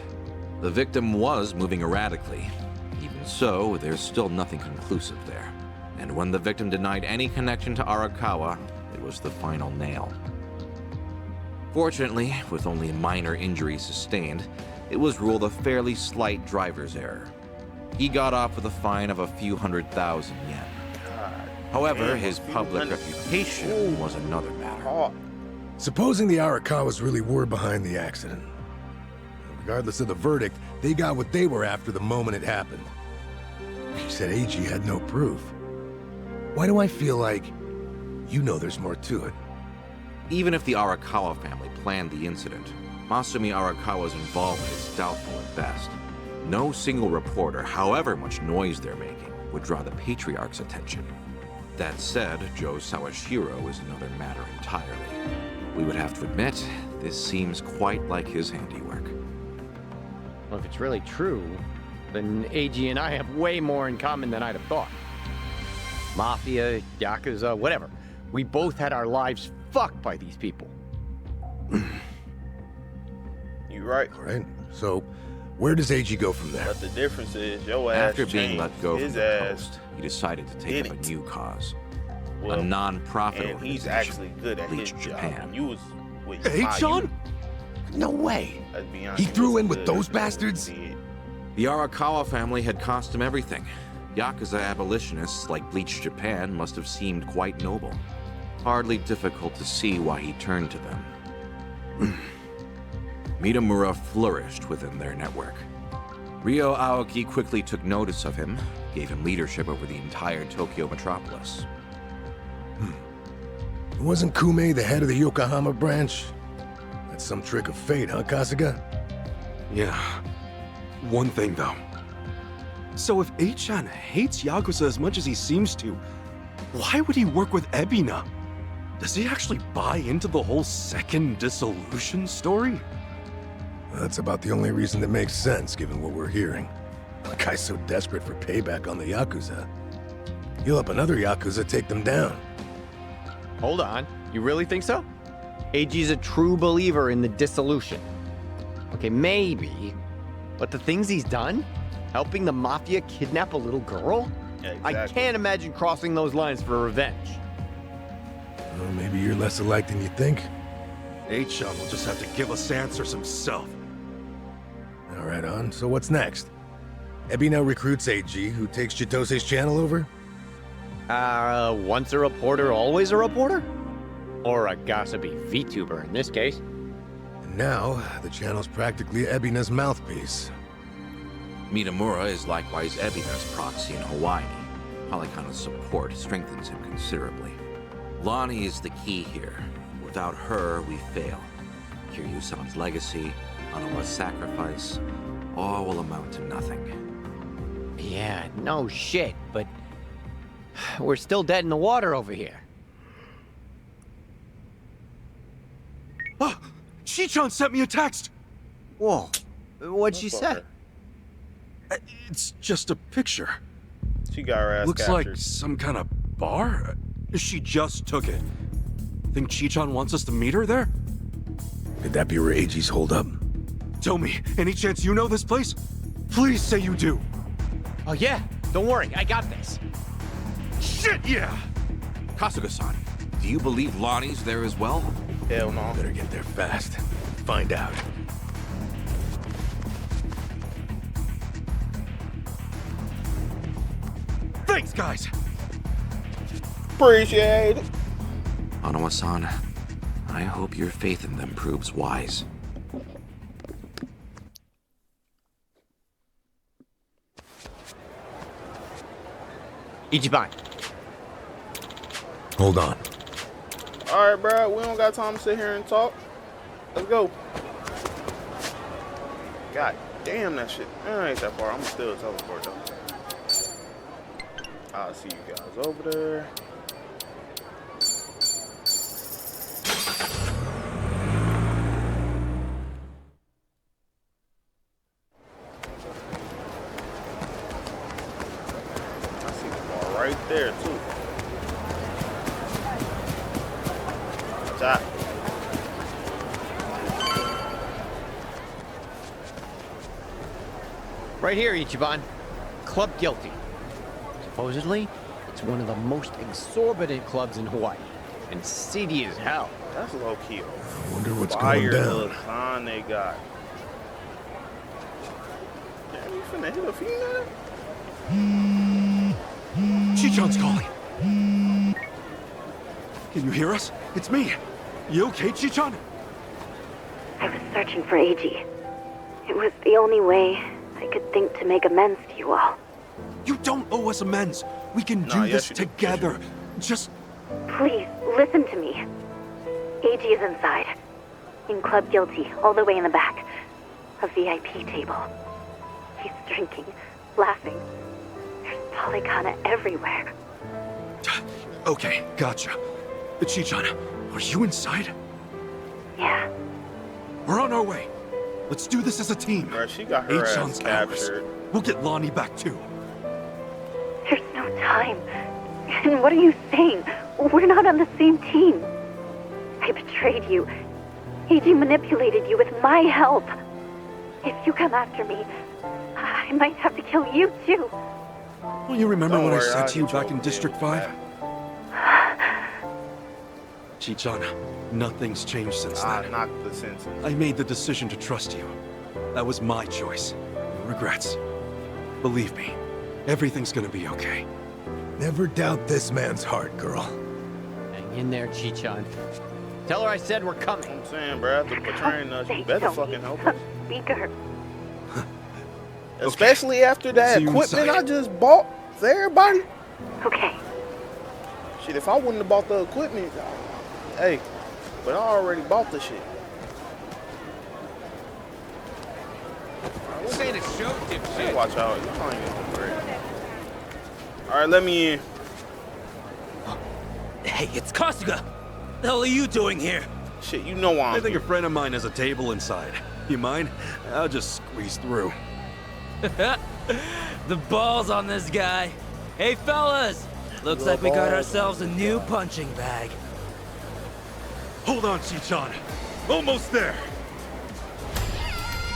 The victim was moving erratically. Even so, there's still nothing conclusive there. And when the victim denied any connection to Arakawa, it was the final nail. Fortunately, with only minor injuries sustained, it was ruled a fairly slight driver's error. He got off with a fine of a few 100,000 yen. However, his public reputation was another matter. Supposing the Arakawas really were behind the accident. Regardless of the verdict, they got what they were after the moment it happened. You said AG had no proof. Why do I feel like you know there's more to it? Even if the Arakawa family planned the incident, Masumi Arakawa's involvement is doubtful at best. No single reporter, however much noise they're making, would draw the Patriarch's attention. That said, Joe Sawashiro is another matter entirely. We would have to admit, this seems quite like his handiwork. Well, if it's really true, then AG and I have way more in common than I'd have thought. Mafia, Yakuza, whatever. We both had our lives fucked by these people. You right. All right. So, where does AG go from there? But the difference is your ass After being changed. let go from His the ass post, he decided to take did up it. a new cause. Well, a non-profit and he's organization, actually good at Bleach his Japan. job. And you was with Hey, Sean? No way. He threw in with those bastards? The Arakawa family had cost him everything. Yakuza abolitionists like Bleach Japan must have seemed quite noble. Hardly difficult to see why he turned to them. Mitamura flourished within their network. Ryo Aoki quickly took notice of him, gave him leadership over the entire Tokyo metropolis. Wasn't Kume the head of the Yokohama branch? That's some trick of fate, huh, Kasuga? Yeah. One thing, though. So if Eichan hates Yakuza as much as he seems to, Why would he work with Ebina? Does he actually buy into the whole second dissolution story? That's about the only reason that makes sense, given what we're hearing. The guy's so desperate for payback on the Yakuza. He'll help another Yakuza take them down. Hold on. You really think so? AG's a true believer in the dissolution. Okay, maybe. But the things he's done? Helping the Mafia kidnap a little girl? Yeah, I exactly. can't imagine crossing those lines for revenge. Well, maybe you're less alike than you think. H-Shun will just have to give us answers himself. All right, on. So what's next? Ebby now recruits AG, who takes Chitose's channel over? Once a reporter, always a reporter? Or a gossipy VTuber in this case. And now, the channel's practically Ebina's mouthpiece. Mitamura is likewise Ebina's proxy in Hawaii. Polycana's support strengthens him considerably. Lonnie is the key here. Without her, we fail. Kiryu-san's legacy, Anoma's sacrifice, all will amount to nothing. Yeah, no shit, but we're still dead in the water over here. Oh, Chi-chan sent me a text! Whoa, what'd she say? It's just a picture. She got her ass Looks captured. like some kind of bar? She just took it. Think Chi-chan wants us to meet her there? Could that be where AG's hold up? Tell me, any chance you know this place? Please say you do. Oh yeah, don't worry, I got this. Shit, yeah! Kasuga-san, do you believe Lonnie's there as well? Hell no. Better get there fast. Find out. Thanks, guys! Appreciate it. Anoa-san, I hope your faith in them proves wise. Ichiban. Hold on. All right, bro. We don't got time to sit here and talk. Let's go. God damn that shit. It ain't that far. I'm still teleport though. I'll see you guys over there. I see the bar right there too. Top. Right here, Ichiban. Club Guilty. Supposedly, it's one of the most exorbitant clubs in Hawaii. And seedy as hell. That's low key. I wonder what's Fire going little down. sign they got. Damn, you finna hit a female? Chi-chan's calling. Can you hear us? It's me. You okay, Chi-chan? I was searching for AG. It was the only way I could think to make amends to you all. You don't owe us amends. We can Nah, do yes, this you do. together. Just Please, listen to me. AG is inside. In Club Guilty, all the way in the back. A VIP table. He's drinking, laughing. There's Polycana everywhere. okay, gotcha. Chi-chan, are you inside? Yeah. We're on our way. Let's do this as a team. Bro, she got her ass H-chan's ours. captured. We'll get Lonnie back too. There's no time. And what are you saying? We're not on the same team. I betrayed you. AG manipulated you with my help. If you come after me, I might have to kill you too. Well, you remember Don't what I worry, said I'll to you get back your in own District game. 5? Chi-chan, nothing's changed since I then. knocked the sense. I made the decision to trust you. That was my choice. No regrets. Believe me, everything's gonna be okay. Never doubt this man's heart, girl. Hang in there, Chi-chan. Tell her I said we're coming. I'm saying, bro, after betraying us, you better fucking help us. Speaker. Especially after that See you equipment inside. I just bought for everybody. Okay. Shit, if I wouldn't have bought the equipment, hey, but I already bought the shit. This ain't a show, dipshit. Watch out, you ain't gonna great. All right, let me in. Hey, it's Kasuga! The hell are you doing here? Shit, you know why I think a friend of mine has a table inside. You mind? I'll just squeeze through. The balls on this guy. Hey, fellas! Looks like we got ourselves a new punching bag. Hold on, Chichan. Almost there.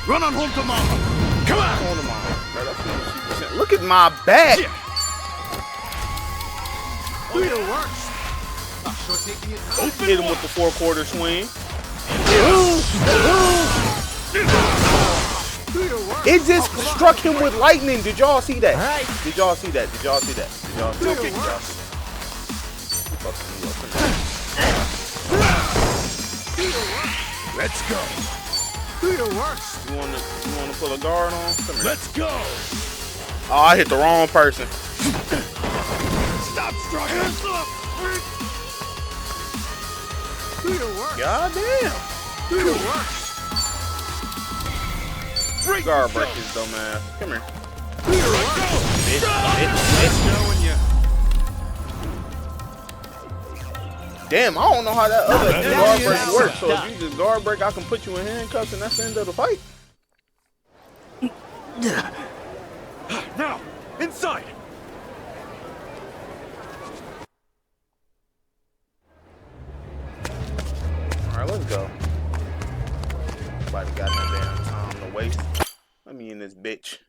Run on home to mama. Come on. Home to mama. Bro, that's what she said. Look at my back. Yeah. Do your worst. Hit him with the 4-quarter swing. It just struck him with lightning. Did y'all see that? Did y'all see that? Did y'all see that? Did y'all see that? Let's go. Do your worst. You wanna put a guard on? Come here. Let's go. Oh, I hit the wrong person. Stop struggling. Do your worst. God damn. Do your worst. Guard break his dumb ass. Come here. Do your worst. Damn, I don't know how that other guard break works. So if you just guard break, I can put you in handcuffs and that's the end of the fight. Now, inside. Alright, let's go. Nobody got no damn time to waste. Let me in this bitch.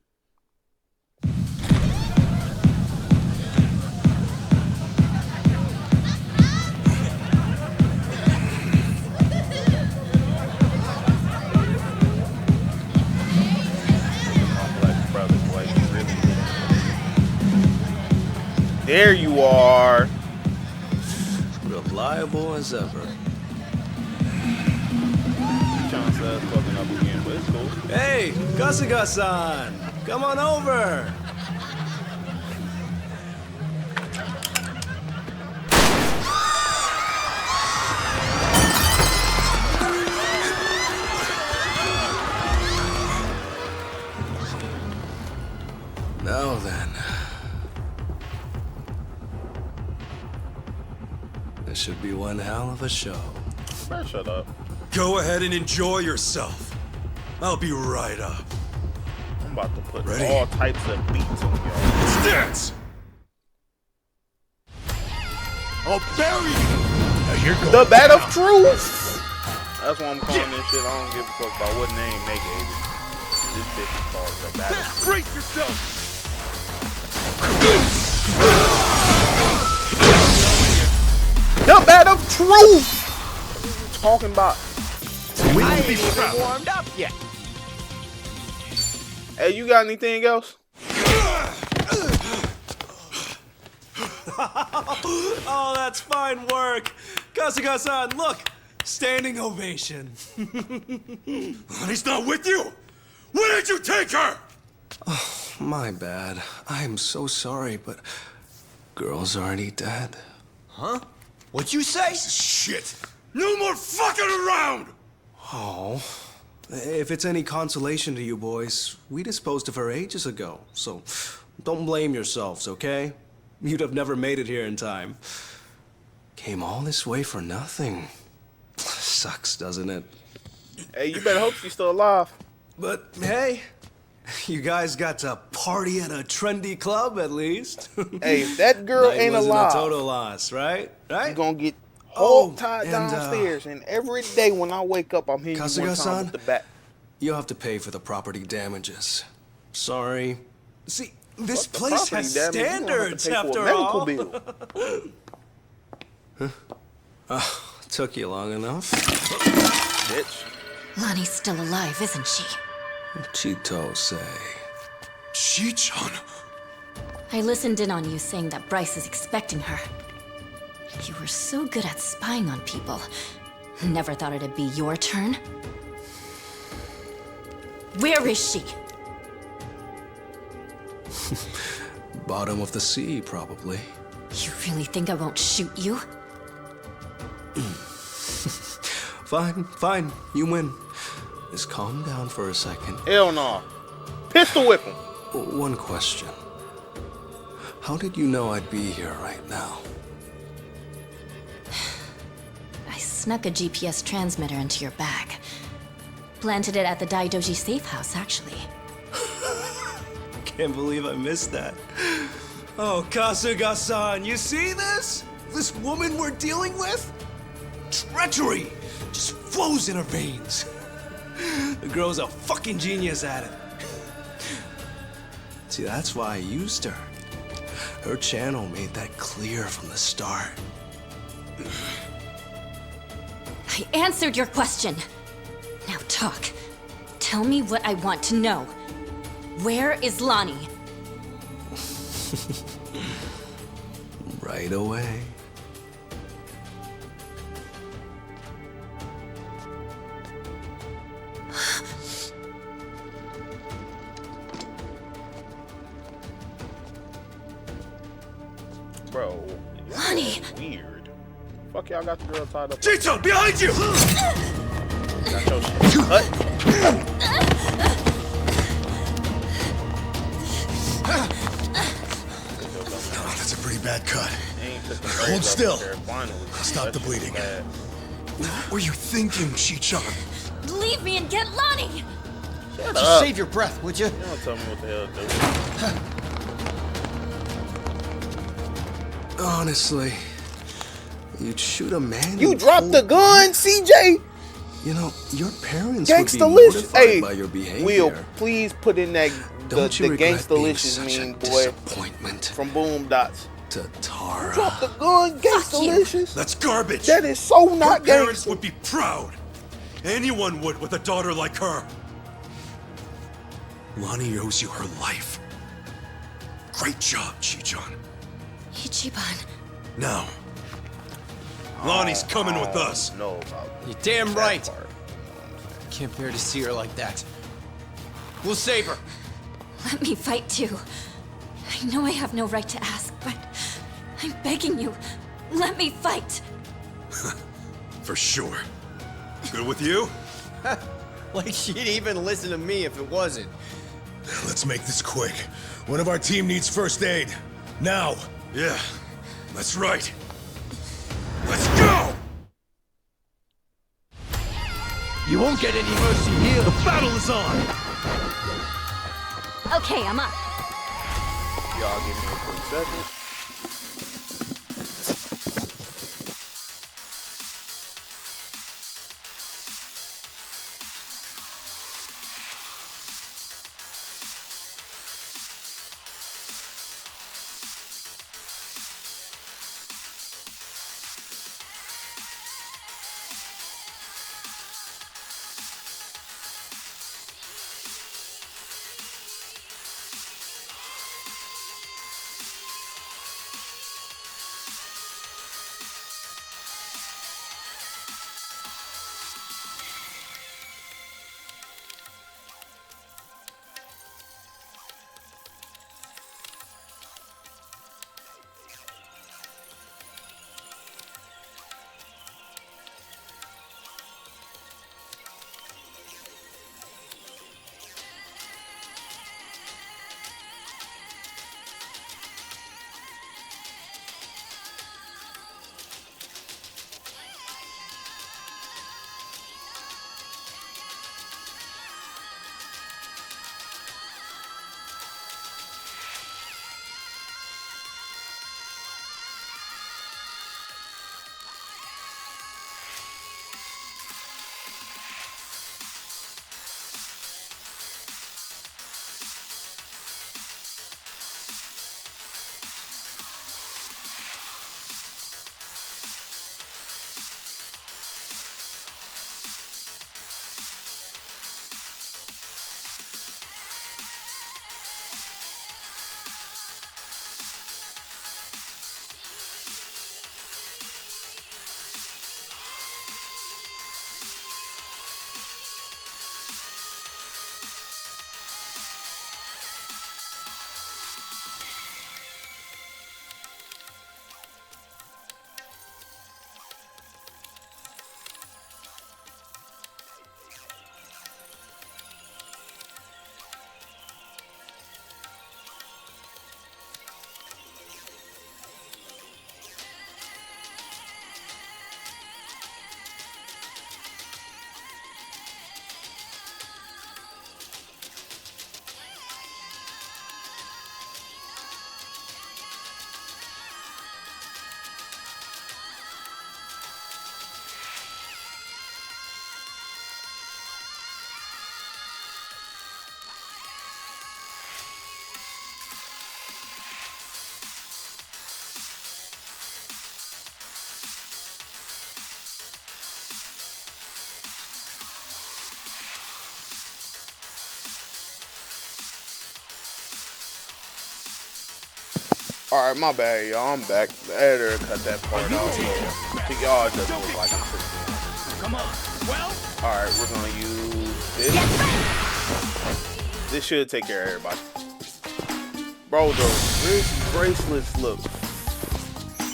There you are. Reliable as ever. Chance us fucking up again, but it's cool. Hey, Kasuga-san, come on over. Now then. This should be one hell of a show. Better shut up. Go ahead and enjoy yourself. I'll be right up. I'm about to put all types of beats on y'all. Stance! I'll bury you! Now here goes the bat of truth! That's why I'm calling this shit. I don't give a fuck about what name they gave it. This bitch is called the bat of truth. Brace yourself! The bat of truth! What are you talking about? I ain't even warmed up yet. Hey, you got anything else? Oh, that's fine work. Kasuga-san, look. Standing ovation. He's not with you! Where did you take her? Oh, my bad. I'm so sorry, but girl's already dead. Huh? What'd you say? Shit! No more fucking around! Oh, if it's any consolation to you boys, we disposed of her ages ago, so don't blame yourselves, okay? You'd have never made it here in time. Came all this way for nothing. Sucks, doesn't it? Hey, you better hope she's still alive. But hey, you guys got to party at a trendy club at least. Hey, if that girl Night ain't wasn't alive, a total loss, right? Right? you gonna get tied downstairs, and every day when I wake up, I'm hitting you one time Kasuga-san, with the bat. you'll have to pay for the property damages. Sorry. See, this Fuck the place property has damage, you gonna have to standards pay for a after medical all. bill. Took you long enough. Bitch. Lonnie's still alive, isn't she? Chito say. Chichan? I listened in on you saying that Bryce is expecting her. You were so good at spying on people. Never thought it'd be your turn. Where is she? Bottom of the sea, probably. You really think I won't shoot you? Fine, you win. Just calm down for a second. Hell no. Pistol whip him. One question. How did you know I'd be here right now? snuck a GPS transmitter into your bag. Planted it at the Daidoji safe house, actually. Can't believe I missed that. Oh, Kasuga-san, you see this? This woman we're dealing with? Treachery just flows in her veins. The girl's a fucking genius at it. See, that's why I used her. Her channel made that clear from the start. I answered your question. Now talk. Tell me what I want to know. Where is Lonnie? Right away. Bro, Lonnie! Weird. Fuck y'all got the girl tied up. Chito, behind you! Got your shit cut. That's a pretty bad cut. Ain't took the Hold braids still. off there, finally. Stop the That shit was bleeding. bad. What were you thinking, Chi-chan? Leave me and get Lonnie! Shut Just up. save your breath, would you? You don't tell me what the hell to do. Honestly, you'd shoot a man. You in dropped the cold gun, CJ. You know, your parents Gangsta would be licious. mortified Hey, by your behavior. Will, please put in that the Don't you regret gangsta being licious such a meme, boy, disappointment from Boom Dots. to Tara? Drop the gun, gangsta licious. That's garbage. That is so not Her parents gangsta. would be proud. Anyone would with a daughter like her. Lonnie owes you her life. Great job, Chi-chan. Ichiban. Now, Lonnie's coming with us. No about You're damn that right. part. Can't bear to see her like that. We'll save her. Let me fight too. I know I have no right to ask, but I'm begging you. Let me fight. For sure. Good with you? Like she'd even listen to me if it wasn't. Let's make this quick. One of our team needs first aid. Now. Yeah, that's right. Let's go! You won't get any mercy here. The battle is on! Okay, I'm up. Y'all give me a quick second. Alright, my bad, y'all. I'm back. The editor cut that part out. To y'all, it doesn't look like I'm pretty. Come on. Well. Alright, we're gonna use this. This should take care of everybody. Bro, the wrist bracelets look.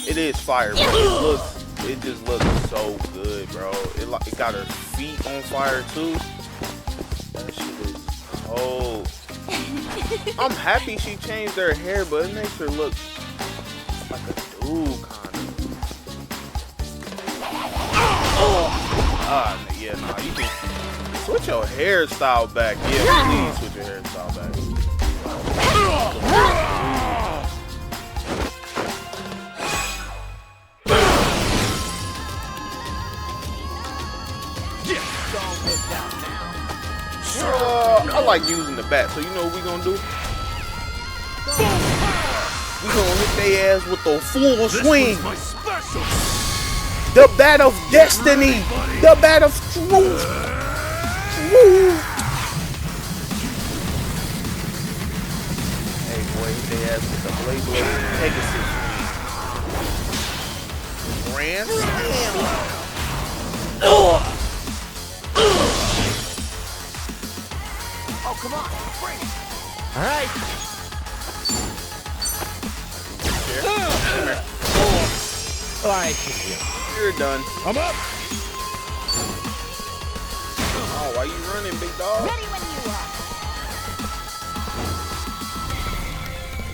It is fire, bro. It just looks so good, bro. It got her feet on fire too. That shit is cold. I'm happy she changed her hair, but it makes her look like a dude, kind of. Yeah, nah, you can switch your hairstyle back. Yeah, please switch your hairstyle back. I like using the bat, so you know what we gonna do? We gonna hit their ass with the full swing. The bat of destiny. The bat of truth. Hey boy, hit their ass with the blade Pegasus swing. Grand slam. Oh, come on, bring it. All right. All right, you're done. I'm up. Oh, why you running, big dog? Ready when you are.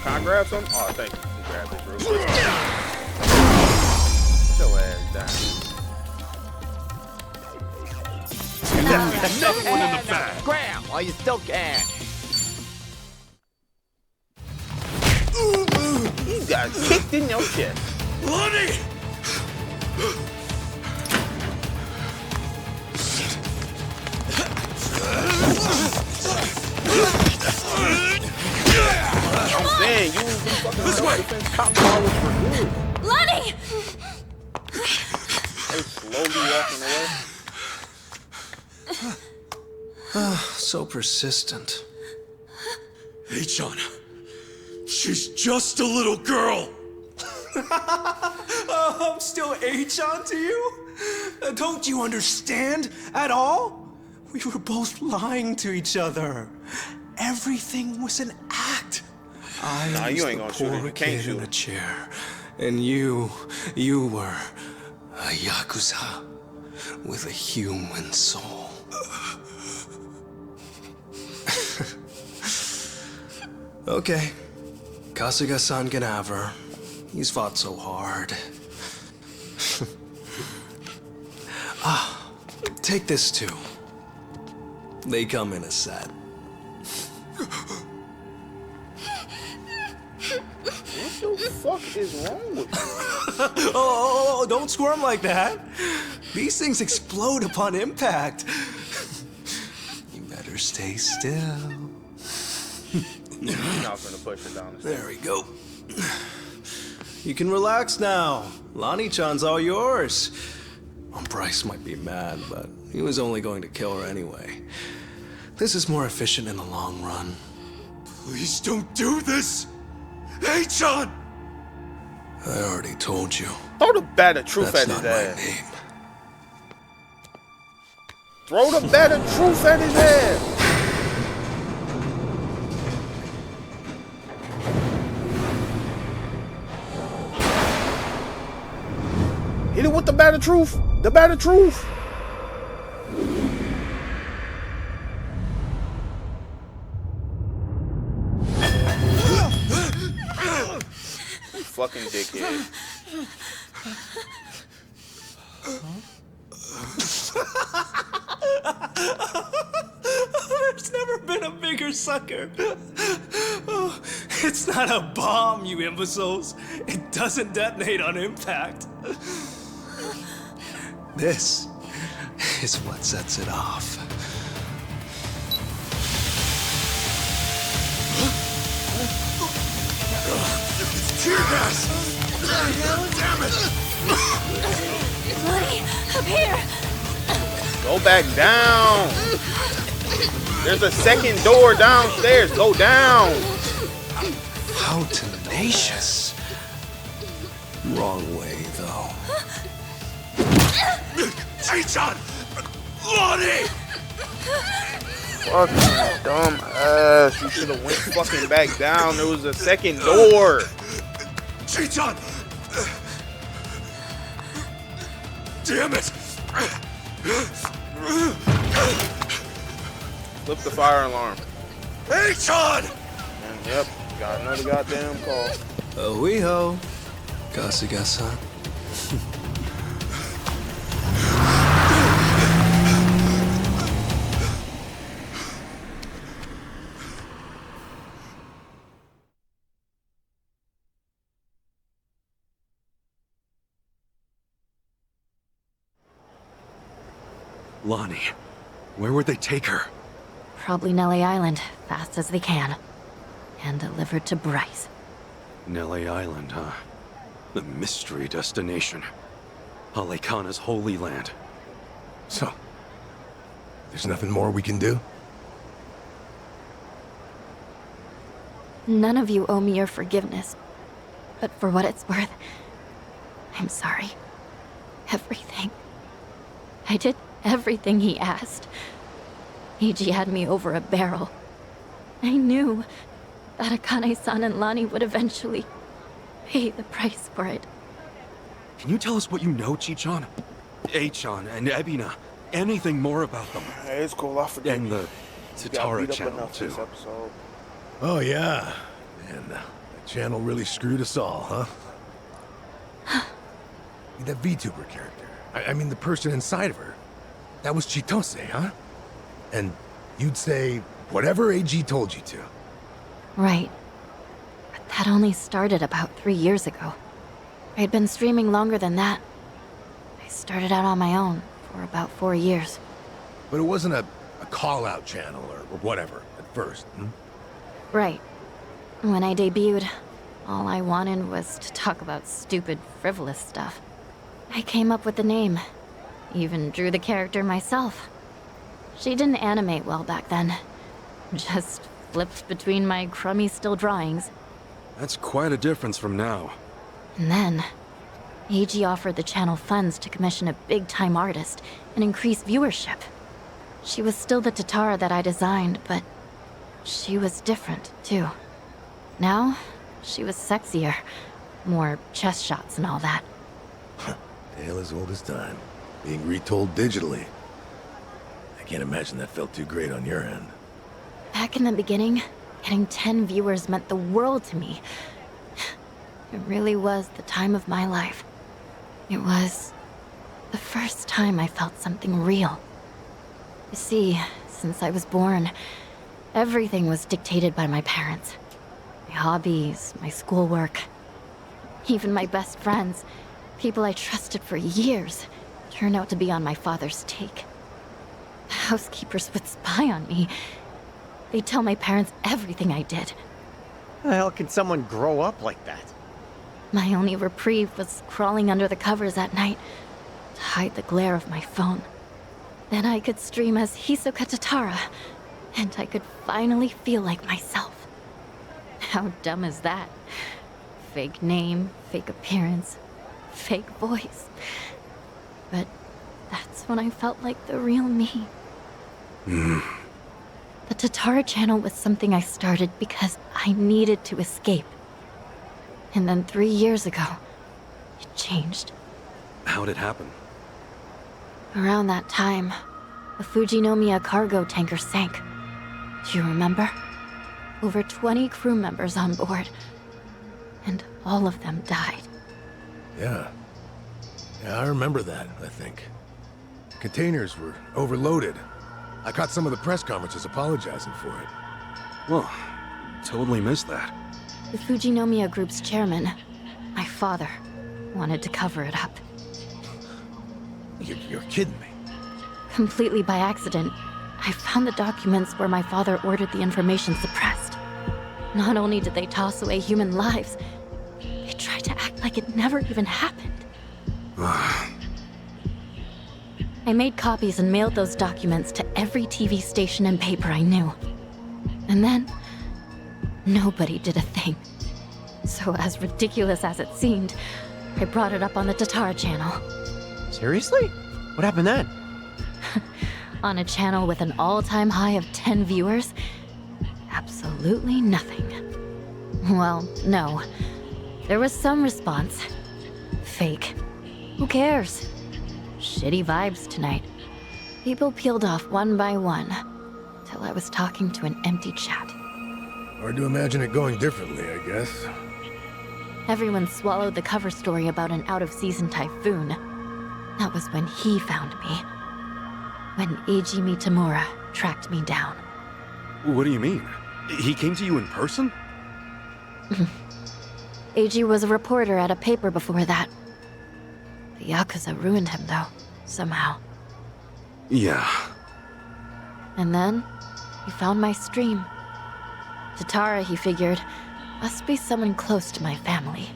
Can I grab some? Oh, thank you. Grab this real quick. Get your ass down. Another one in the bag. Grab while you still can. You got kicked in your chest. Lonnie! I'm saying, you was fucking self-defense cop powers for good. Lonnie! They slowly walking away. So persistent. H-On. She's just a little girl. I'm still H-On to you? Don't you understand at all? We were both lying to each other. Everything was an act. I was you ain't the gonna shoot poor it. You can't kid in shoot. a chair, and you were a Yakuza with a human soul. Okay, Kasuga-san can have her. He's fought so hard. Take this too. They come in a set. What the fuck is wrong with you? Oh, don't squirm like that. These things explode upon impact. You better stay still. You're not gonna push it down the stairs. There we go. You can relax now. Lonnie-chan's all yours. Well, Bryce might be mad, but he was only going to kill her anyway. This is more efficient in the long run. Please don't do this! H-On! I already told you. Throw the bat of truth That's at his not my ass. name. Throw the bat of truth at his ass. Hit it with the bat of truth. The bat of truth. You fucking dickhead. There's never been a bigger sucker. Oh, it's not a bomb, you imbeciles. It doesn't detonate on impact. This is what sets it off. It's tear gas! Damn it! Lonnie, up here! Go back down. There's a second door downstairs. Go down. How tenacious. Wrong way, though. Chi-chan! Lonnie! Fucking dumb ass. You should have went fucking back down. There was a second door. Chi-chan! Damn it! Flip the fire alarm. Hey, John! And yep, got another goddamn call. We-ho. Kasuga-san. Lonnie, where would they take her? Probably Nelly Island, fast as they can. And delivered to Bryce. Nelly Island, huh? The mystery destination. Alekana's holy land. So, there's nothing more we can do? None of you owe me your forgiveness. But for what it's worth, I'm sorry. Everything. I did everything he asked. Eiji had me over a barrel. I knew that Akane-san and Lani would eventually pay the price for it. Can you tell us what you know, Chi-chan? A-chan and Ebina. Anything more about them? Hey, it's cool, I forget. And the Tatara channel, too. Oh, yeah. Man, that channel really screwed us all, huh? That VTuber character. I mean, the person inside of her. That was Chitose, huh? And you'd say whatever AG told you to. Right. But that only started about 3 years ago. I'd been streaming longer than that. I started out on my own for about 4 years. But it wasn't a call-out channel or whatever at first, hmm? Right. When I debuted, all I wanted was to talk about stupid, frivolous stuff. I came up with the name. Even drew the character myself. She didn't animate well back then. Just flipped between my crummy still drawings. That's quite a difference from now. And then, Eiji offered the channel funds to commission a big-time artist and increase viewership. She was still the Tatara that I designed, but she was different, too. Now, she was sexier. More chest shots and all that. Tale as old as time. Being retold digitally. I can't imagine that felt too great on your end. Back in the beginning, getting 10 viewers meant the world to me. It really was the time of my life. It was the first time I felt something real. You see, since I was born, everything was dictated by my parents. My hobbies, my schoolwork, even my best friends, people I trusted for years, turned out to be on my father's take. The housekeepers would spy on me. They'd tell my parents everything I did. How the hell can someone grow up like that? My only reprieve was crawling under the covers at night to hide the glare of my phone. Then I could stream as Hisoka Tatara, and I could finally feel like myself. How dumb is that? Fake name, fake appearance, fake voice. But that's when I felt like the real me. The Tatara channel was something I started because I needed to escape. And then 3 years ago, it changed. How'd it happen? Around that time, the Fujinomiya cargo tanker sank. Do you remember? Over 20 crew members on board. And all of them died. Yeah. Yeah, I remember that, I think. Containers were overloaded. I caught some of the press conferences apologizing for it. Well, totally missed that. The Fujinomiya Group's chairman, my father, wanted to cover it up. You're kidding me. Completely by accident, I found the documents where my father ordered the information suppressed. Not only did they toss away human lives, they tried to act like it never even happened. I made copies and mailed those documents to every TV station and paper I knew. And then, nobody did a thing. So as ridiculous as it seemed, I brought it up on the Tatara channel. Seriously? What happened then? On a channel with an all-time high of 10 viewers? Absolutely nothing. Well, no. There was some response. Fake. Who cares? Shitty vibes tonight. People peeled off one by one, till I was talking to an empty chat. Hard to imagine it going differently, I guess. Everyone swallowed the cover story about an out-of-season typhoon. That was when he found me. When Eiji Mitamura tracked me down. What do you mean? He came to you in person? Eiji was a reporter at a paper before that. The Yakuza ruined him, though, somehow. Yeah. And then, he found my stream. Tatara, he figured, must be someone close to my family.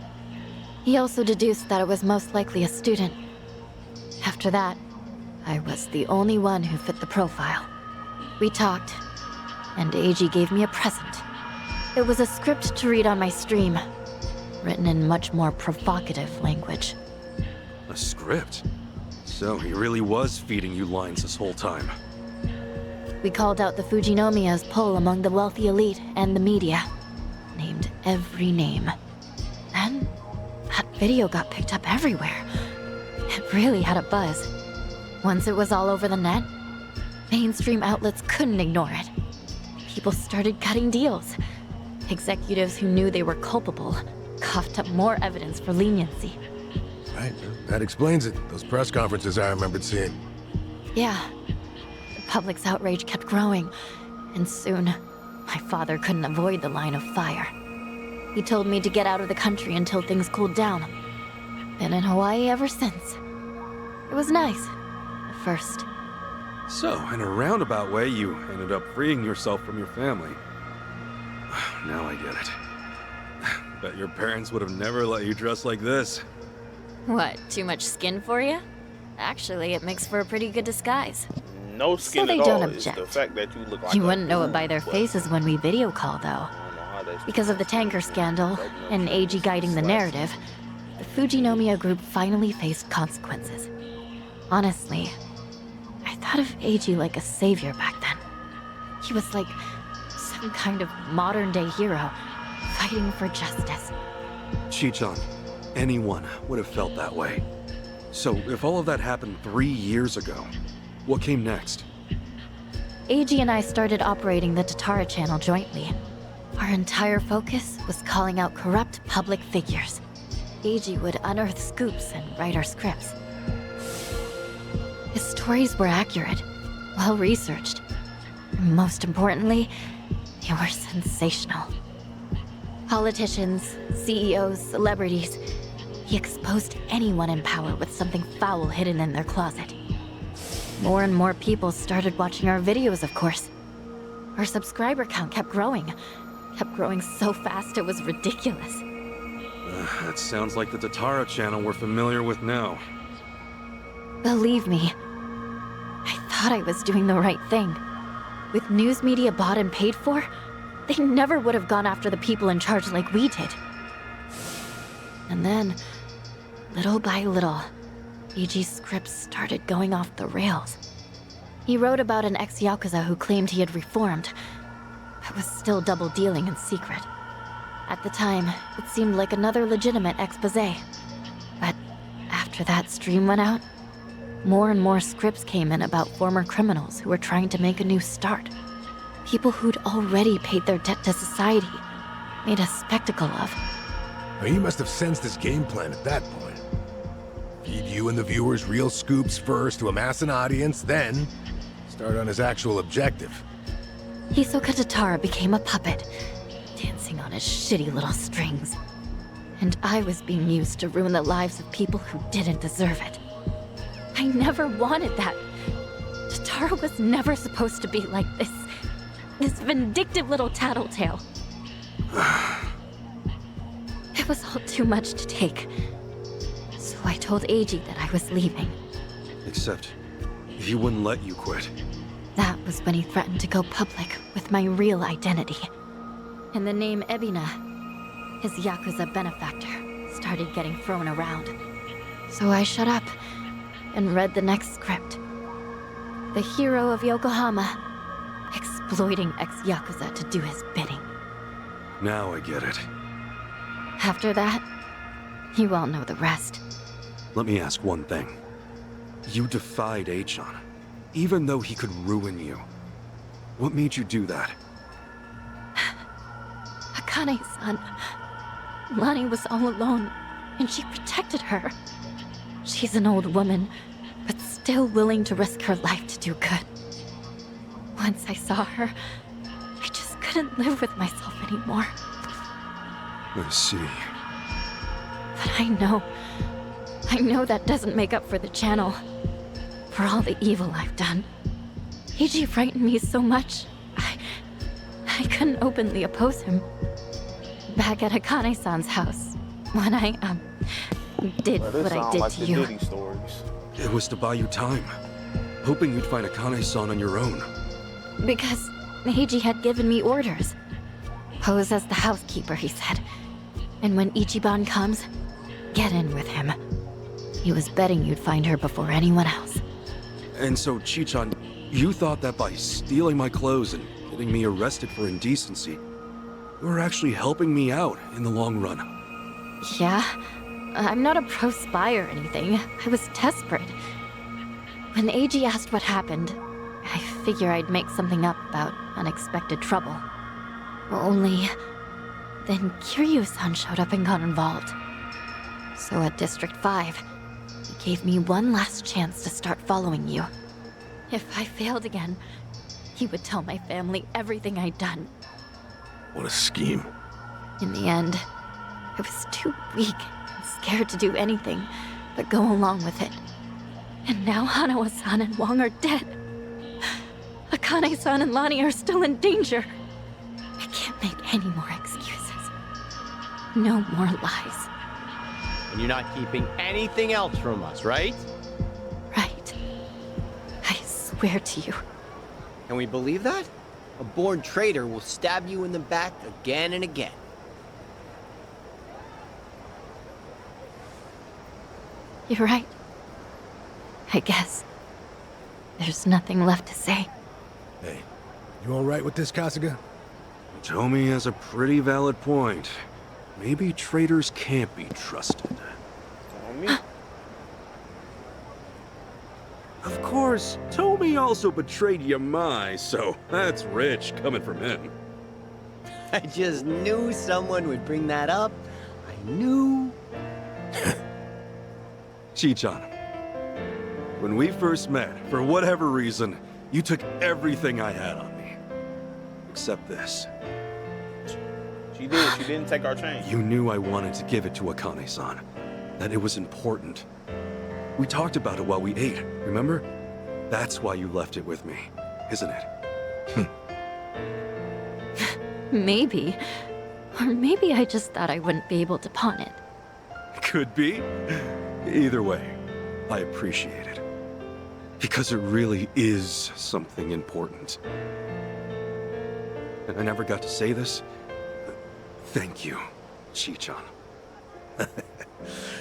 He also deduced that it was most likely a student. After that, I was the only one who fit the profile. We talked, and Eiji gave me a present. It was a script to read on my stream, written in much more provocative language. A script? So he really was feeding you lines this whole time. We called out the Fujinomiya's pull among the wealthy elite and the media. Named every name. Then, that video got picked up everywhere. It really had a buzz. Once it was all over the net, mainstream outlets couldn't ignore it. People started cutting deals. Executives who knew they were culpable coughed up more evidence for leniency. Right, that explains it. Those press conferences I remembered seeing. Yeah. The public's outrage kept growing, and soon, my father couldn't avoid the line of fire. He told me to get out of the country until things cooled down. Been in Hawaii ever since. It was nice, at first. So, in a roundabout way, you ended up freeing yourself from your family. Now I get it. Bet your parents would have never let you dress like this. What, too much skin for you? Actually, it makes for a pretty good disguise. No skin so they at don't all. object. It's the fact that you look like You a wouldn't know it dude, by their but faces when we video call, though. Because of the tanker scandal and Eiji guiding the narrative, the Fujinomiya group finally faced consequences. Honestly, I thought of Eiji like a savior back then. He was like some kind of modern-day hero, fighting for justice. Chi-chan, anyone would have felt that way. So, if all of that happened 3 years ago, what came next? Eiji and I started operating the Tatara channel jointly. Our entire focus was calling out corrupt public figures. Eiji would unearth scoops and write our scripts. His stories were accurate, well-researched. And most importantly, they were sensational. Politicians, CEOs, celebrities. He exposed anyone in power with something foul hidden in their closet. More and more people started watching our videos, of course. Our subscriber count kept growing. Kept growing so fast it was ridiculous. That sounds like the Tatara channel we're familiar with now. Believe me, I thought I was doing the right thing. With news media bought and paid for, they never would have gone after the people in charge like we did. And then, little by little, Eiji's scripts started going off the rails. He wrote about an ex-Yakuza who claimed he had reformed, but was still double-dealing in secret. At the time, it seemed like another legitimate exposé. But after that stream went out, more and more scripts came in about former criminals who were trying to make a new start. People who'd already paid their debt to society, made a spectacle of. Well, he must have sensed his game plan at that point. Feed you and the viewers real scoops first to amass an audience, then start on his actual objective. Hisoka Tatara became a puppet, dancing on his shitty little strings. And I was being used to ruin the lives of people who didn't deserve it. I never wanted that. Tatara was never supposed to be like this. This vindictive little tattletale. It was all too much to take. So I told Eiji that I was leaving. Except, he wouldn't let you quit. That was when he threatened to go public with my real identity. And the name Ebina, his Yakuza benefactor, started getting thrown around. So I shut up and read the next script. The hero of Yokohama, exploiting ex-Yakuza to do his bidding. Now I get it. After that, you all know the rest. Let me ask one thing. You defied Achan, even though he could ruin you. What made you do that? Akane-san. Lani was all alone, and she protected her. She's an old woman, but still willing to risk her life to do good. Once I saw her, I just couldn't live with myself anymore. I see. But I know that doesn't make up for the channel. For all the evil I've done. Eiji frightened me so much, I couldn't openly oppose him. Back at Akane-san's house, when I, did what I did to you. It was to buy you time, hoping you'd find Akane-san on your own. Because Eiji had given me orders. Pose as the housekeeper, he said. And when Ichiban comes, get in with him. He was betting you'd find her before anyone else. And so, Chichan, you thought that by stealing my clothes and getting me arrested for indecency, you were actually helping me out in the long run. Yeah, I'm not a pro spy or anything. I was desperate. When Eiji asked what happened, I figure I'd make something up about unexpected trouble. Only, then Kiryu-san showed up and got involved. So at District 5, he gave me one last chance to start following you. If I failed again, he would tell my family everything I'd done. What a scheme. In the end, I was too weak and scared to do anything but go along with it. And now Hanawa-san and Wong are dead. Akane-san and Lani are still in danger. I can't make any more excuses. No more lies. And you're not keeping anything else from us, right? Right. I swear to you. Can we believe that? A born traitor will stab you in the back again and again. You're right. I guess. There's nothing left to say. Hey, you alright with this, Kasuga? Tomi has a pretty valid point. Maybe traitors can't be trusted. Of course, Tomi also betrayed Yamai, so that's rich coming from him. I just knew someone would bring that up. I knew. Chichan, when we first met, for whatever reason, you took everything I had on me. Except this. She did. She didn't take our chain. You knew I wanted to give it to Akane-san. That it was important. We talked about it while we ate, remember? That's why you left it with me, isn't it? Maybe. Or maybe I just thought I wouldn't be able to pawn it. Could be. Either way, I appreciate it. Because it really is something important. And I never got to say this. Thank you, Chichan.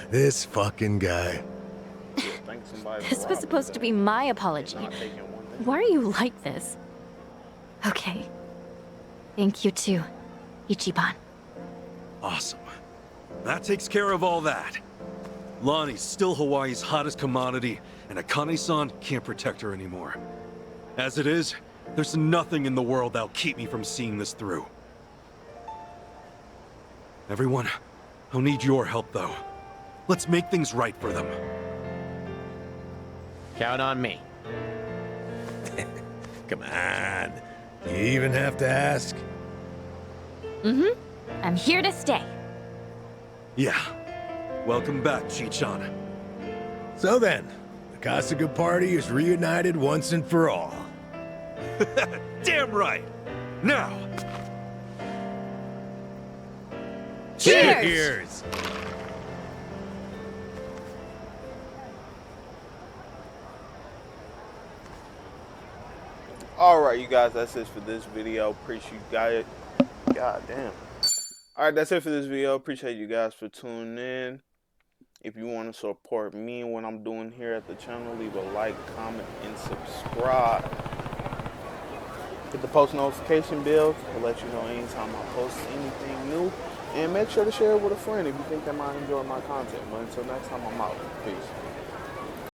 This fucking guy. This was supposed to be my apology. Why are you like this? Okay. Thank you too, Ichiban. Awesome. That takes care of all that. Lani's still Hawaii's hottest commodity, and Akane-san can't protect her anymore. As it is, there's nothing in the world that'll keep me from seeing this through. Everyone, I'll need your help though. Let's make things right for them. Count on me. Come on. You even have to ask? Mm-hmm. I'm here to stay. Yeah. Welcome back, Chichan. So then, the Kasuga party is reunited once and for all. Damn right! Now! Cheers! Cheers! Alright, you guys, that's it for this video. Appreciate you guys. God damn. Alright, that's it for this video. Appreciate you guys for tuning in. If you want to support me and what I'm doing here at the channel, leave a like, comment, and subscribe. Hit the post notification bell to let you know anytime I post anything new. And make sure to share it with a friend if you think they might enjoy my content. But until next time, I'm out. Peace.